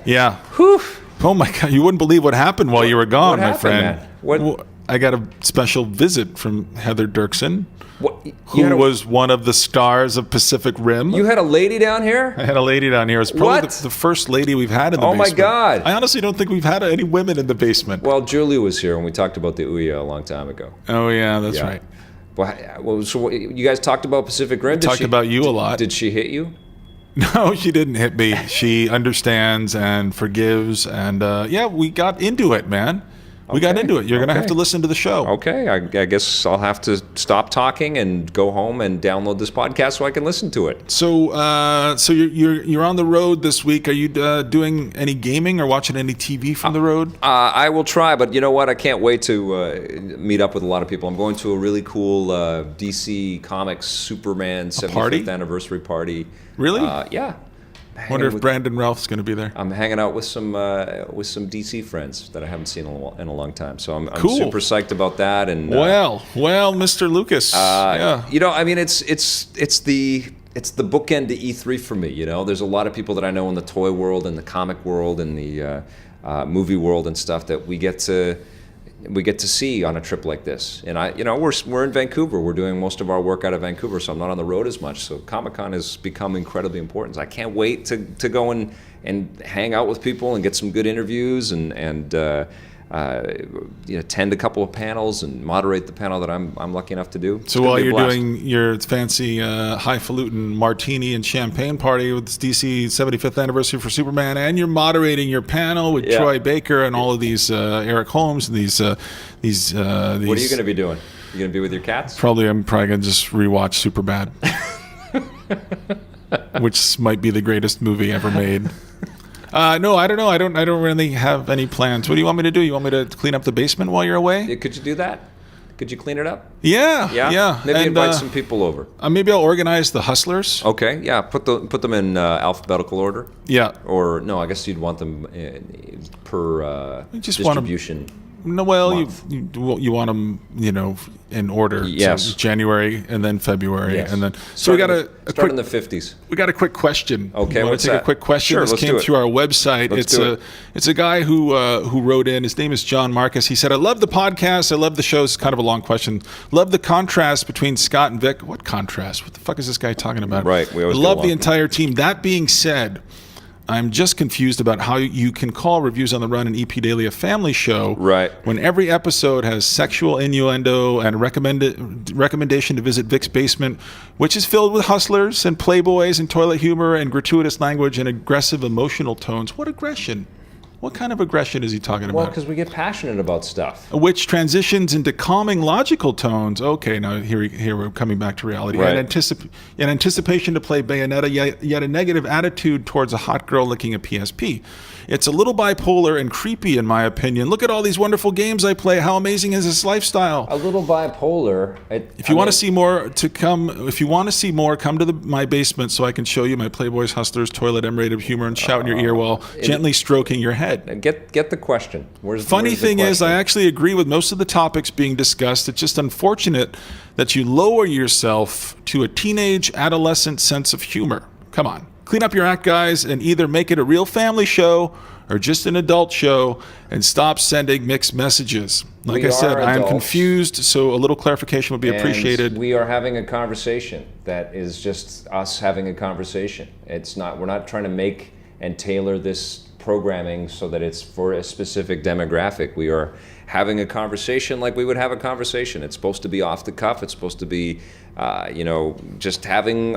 [SPEAKER 2] Yeah. Whew. Oh my God! You wouldn't believe what happened while you were gone, my
[SPEAKER 1] happened,
[SPEAKER 2] friend.
[SPEAKER 1] man? What-
[SPEAKER 2] Well, I got a special visit from Heather Doerksen,
[SPEAKER 1] What,
[SPEAKER 2] who was one of the stars of Pacific Rim.
[SPEAKER 1] You had a lady down here?
[SPEAKER 2] I had a lady down here. It's probably
[SPEAKER 1] What?
[SPEAKER 2] the first lady we've had in the
[SPEAKER 1] Oh my
[SPEAKER 2] basement.
[SPEAKER 1] God.
[SPEAKER 2] I honestly don't think we've had any women in the basement.
[SPEAKER 1] Well, Julie was here when we talked about the Ouya a long time ago.
[SPEAKER 2] Oh yeah, that's
[SPEAKER 1] Yeah.
[SPEAKER 2] right.
[SPEAKER 1] Well, so you guys talked about Pacific Rim?
[SPEAKER 2] Talked about you a lot.
[SPEAKER 1] Did she hit you?
[SPEAKER 2] No, she didn't hit me. She understands and forgives. And we got into it, man. We got into it. You're going to have to listen to the show.
[SPEAKER 1] Okay, I guess I'll have to stop talking and go home and download this podcast so I can listen to it.
[SPEAKER 2] So you're on the road this week. Are you doing any gaming or watching any TV from the road?
[SPEAKER 1] I will try, but you know what? I can't wait to meet up with a lot of people. I'm going to a really cool DC Comics Superman 75th anniversary party.
[SPEAKER 2] Really?
[SPEAKER 1] Yeah.
[SPEAKER 2] Wonder if Brandon Ralph's going to be there.
[SPEAKER 1] I'm hanging out with some DC friends that I haven't seen in a long time, so I'm
[SPEAKER 2] cool.
[SPEAKER 1] super psyched about that. And
[SPEAKER 2] well, Mr. Lucas. Yeah.
[SPEAKER 1] You know, I mean, it's the bookend to E3 for me. You know, there's a lot of people that I know in the toy world and the comic world and the movie world and stuff that we get to see on a trip like this. And we're in Vancouver. We're doing most of our work out of Vancouver, so I'm not on the road as much. So Comic-Con has become incredibly important. So I can't wait to go and hang out with people and get some good interviews and attend a couple of panels and moderate the panel that I'm lucky enough to do.
[SPEAKER 2] So while you're doing your fancy highfalutin martini and champagne party with DC 75th anniversary for Superman, and you're moderating your panel with Troy Baker and all of these Eric Holmes and these. What
[SPEAKER 1] are you going to be doing? You going to be with your cats?
[SPEAKER 2] I'm probably going to just rewatch Superbad, which might be the greatest movie ever made. No, I don't know. I don't really have any plans. What do you want me to do? You want me to clean up the basement while you're away?
[SPEAKER 1] Yeah, could you do that? Could you clean it up?
[SPEAKER 2] Yeah.
[SPEAKER 1] Maybe invite some people over.
[SPEAKER 2] Maybe I'll organize the hustlers.
[SPEAKER 1] Okay, yeah. Put them in alphabetical order.
[SPEAKER 2] Yeah.
[SPEAKER 1] Or no, I guess you'd want them per distribution.
[SPEAKER 2] No, well, you want them, in order.
[SPEAKER 1] Yes.
[SPEAKER 2] So January and then February and then. So we got
[SPEAKER 1] in the 50s.
[SPEAKER 2] We got a quick question.
[SPEAKER 1] Okay,
[SPEAKER 2] what's that? A quick question.
[SPEAKER 1] Sure,
[SPEAKER 2] this came through our website. It's a guy who wrote in. His name is John Marcus. He said, "I love the podcast. I love the show." It's kind of a long question. Love the contrast between Scott and Vic. What contrast? What the fuck is this guy talking about?
[SPEAKER 1] Right. We always
[SPEAKER 2] love the entire team. That being said, I'm just confused about how you can call Reviews on the Run and EP Daily a family show when every episode has sexual innuendo and a recommendation to visit Vic's basement, which is filled with hustlers and playboys and toilet humor and gratuitous language and aggressive emotional tones. What aggression? What kind of aggression is he talking about?
[SPEAKER 1] Well, because we get passionate about stuff.
[SPEAKER 2] Which transitions into calming, logical tones. Okay, now here we're coming back to reality.
[SPEAKER 1] Right.
[SPEAKER 2] In anticipation to play Bayonetta, yet a negative attitude towards a hot girl licking a PSP. It's a little bipolar and creepy, in my opinion. Look at all these wonderful games I play. How amazing is this lifestyle?
[SPEAKER 1] A little bipolar.
[SPEAKER 2] If you want to see more, come to my basement so I can show you my Playboys, Hustlers, toilet M-rated humor and shout in your ear while gently stroking your head.
[SPEAKER 1] Get the question.
[SPEAKER 2] Funny thing is, I actually agree with most of the topics being discussed. It's just unfortunate that you lower yourself to a teenage adolescent sense of humor. Come on. Clean up your act, guys, and either make it a real family show or just an adult show and stop sending mixed messages. Like I said, I am confused, so a little clarification would be appreciated.
[SPEAKER 1] We are having a conversation that is just us having a conversation. We're not trying to make and tailor this programming so that it's for a specific demographic. We are having a conversation like we would have a conversation. It's supposed to be off the cuff. It's supposed to be, just having,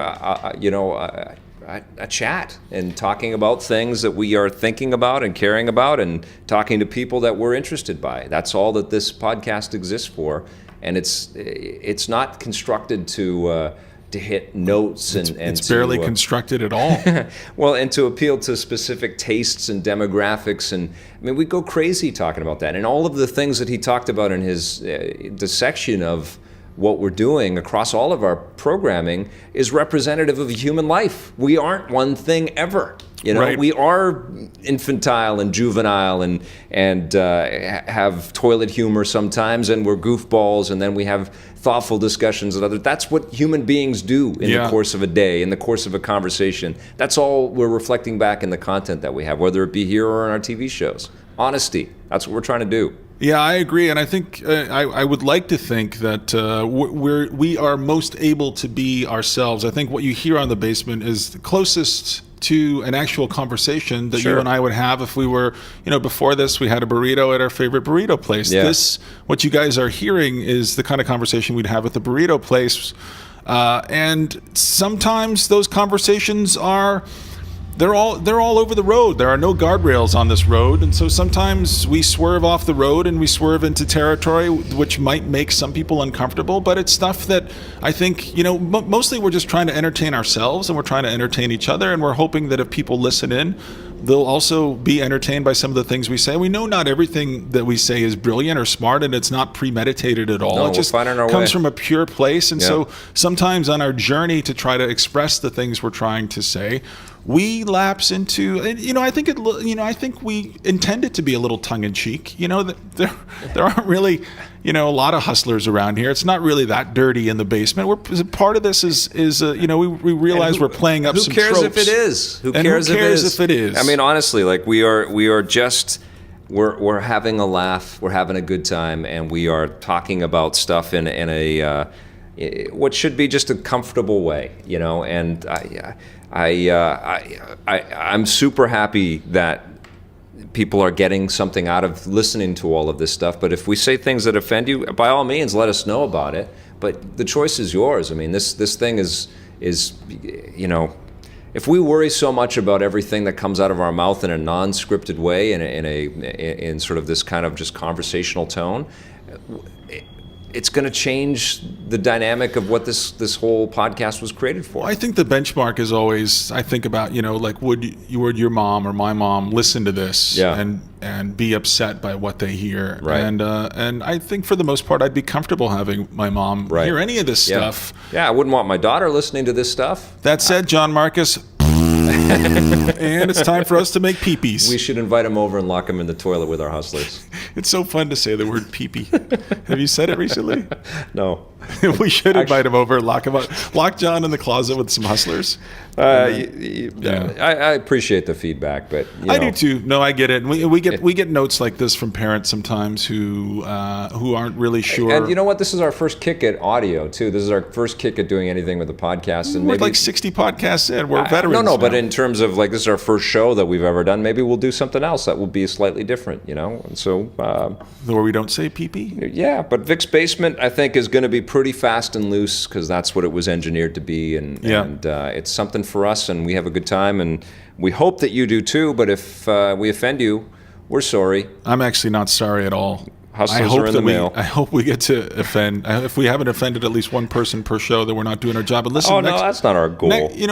[SPEAKER 1] a chat and talking about things that we are thinking about and caring about and talking to people that we're interested by. That's all that this podcast exists for. And it's not constructed to hit notes and
[SPEAKER 2] it's barely constructed at all.
[SPEAKER 1] Well, and to appeal to specific tastes and demographics, and I mean, we go crazy talking about that. And all of the things that he talked about in his dissection of what we're doing across all of our programming is representative of human life. We aren't one thing ever. We are infantile and juvenile and have toilet humor sometimes, and we're goofballs, and then we have thoughtful discussions and that's what human beings do in the course of a day, in the course of a conversation. That's all we're reflecting back in the content that we have, whether it be here or in our TV shows. Honesty, that's what we're trying to do.
[SPEAKER 2] Yeah, I agree, and I think I would like to think that we are most able to be ourselves. I think what you hear on The Basement is the closest to an actual conversation that you and I would have if we were, before this, we had a burrito at our favorite burrito place.
[SPEAKER 1] Yeah.
[SPEAKER 2] What you guys are hearing is the kind of conversation we'd have at the burrito place And sometimes those conversations they're all over the road. There are no guardrails on this road, and so sometimes we swerve off the road and we swerve into territory which might make some people uncomfortable. But it's stuff that I think, mostly we're just trying to entertain ourselves, and we're trying to entertain each other, and we're hoping that if people listen in, they'll also be entertained by some of the things we say. We know not everything that we say is brilliant or smart, and it's not premeditated at all.
[SPEAKER 1] No,
[SPEAKER 2] it just
[SPEAKER 1] finding our
[SPEAKER 2] comes
[SPEAKER 1] way
[SPEAKER 2] from a pure place. And so sometimes on our journey to try to express the things we're trying to say, we lapse into, I think we intend it to be a little tongue in cheek. There aren't really, a lot of hustlers around here. It's not really that dirty in the basement. Part of this is we realize we're playing up some tropes.
[SPEAKER 1] Who cares if it is? Who cares if it is? I mean, honestly, like we are just. We're having a laugh, we're having a good time, and we are talking about stuff in a what should be just a comfortable way, And I'm super happy that people are getting something out of listening to all of this stuff. But if we say things that offend you, by all means, let us know about it. But the choice is yours. I mean, this thing is if we worry so much about everything that comes out of our mouth in a non-scripted way, in sort of this kind of just conversational tone, it's going to change the dynamic of what this whole podcast was created for.
[SPEAKER 2] Well, I think the benchmark is always, I think about, like would your mom or my mom listen to this and be upset by what they hear?
[SPEAKER 1] Right.
[SPEAKER 2] And I think for the most part, I'd be comfortable having my mom hear any of this stuff.
[SPEAKER 1] Yeah, I wouldn't want my daughter listening to this stuff.
[SPEAKER 2] That said, John Marcus, and it's time for us to make peepees.
[SPEAKER 1] We should invite him over and lock him in the toilet with our hustlers.
[SPEAKER 2] It's so fun to say the word peepee. Have you said it recently?
[SPEAKER 1] No.
[SPEAKER 2] We should invite him over and lock him up. Lock John in the closet with some hustlers.
[SPEAKER 1] I appreciate the feedback, but
[SPEAKER 2] I do too. No, I get it. And we get notes like this from parents sometimes who aren't really sure.
[SPEAKER 1] And you know what? This is our first kick at audio too. This is our first kick at doing anything with the podcast. And
[SPEAKER 2] we're like 60 podcasts in. We're veterans.
[SPEAKER 1] No, but in terms of like this is our first show that we've ever done. Maybe we'll do something else that will be slightly different. And so
[SPEAKER 2] where we don't say pee-pee.
[SPEAKER 1] Yeah, but Vic's Basement I think is going to be pretty fast and loose because that's what it was engineered to be, and it's something for us, and we have a good time, and we hope that you do too. But if we offend you, we're sorry.
[SPEAKER 2] I'm actually not sorry at all.
[SPEAKER 1] Hustlers are in the mail.
[SPEAKER 2] I hope we get to offend. If we haven't offended at least one person per show, then we're not doing our job. And listen,
[SPEAKER 1] that's not our goal.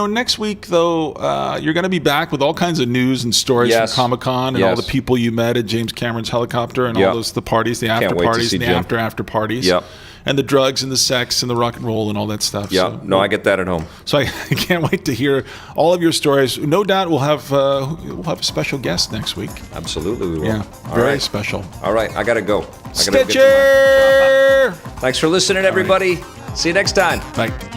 [SPEAKER 2] Next week though, you're going to be back with all kinds of news and stories from Comic-Con and all the people you met at James Cameron's helicopter and all the parties, the after parties, and the after parties.
[SPEAKER 1] Yep.
[SPEAKER 2] And the drugs and the sex and the rock and roll and all that stuff.
[SPEAKER 1] Yeah, I get that at home.
[SPEAKER 2] So I can't wait to hear all of your stories. No doubt we'll have a special guest next week.
[SPEAKER 1] Absolutely, we will.
[SPEAKER 2] Yeah, very special.
[SPEAKER 1] All right, I got to go.
[SPEAKER 2] Stitcher!
[SPEAKER 1] Thanks for listening, everybody. See you next time.
[SPEAKER 2] Bye.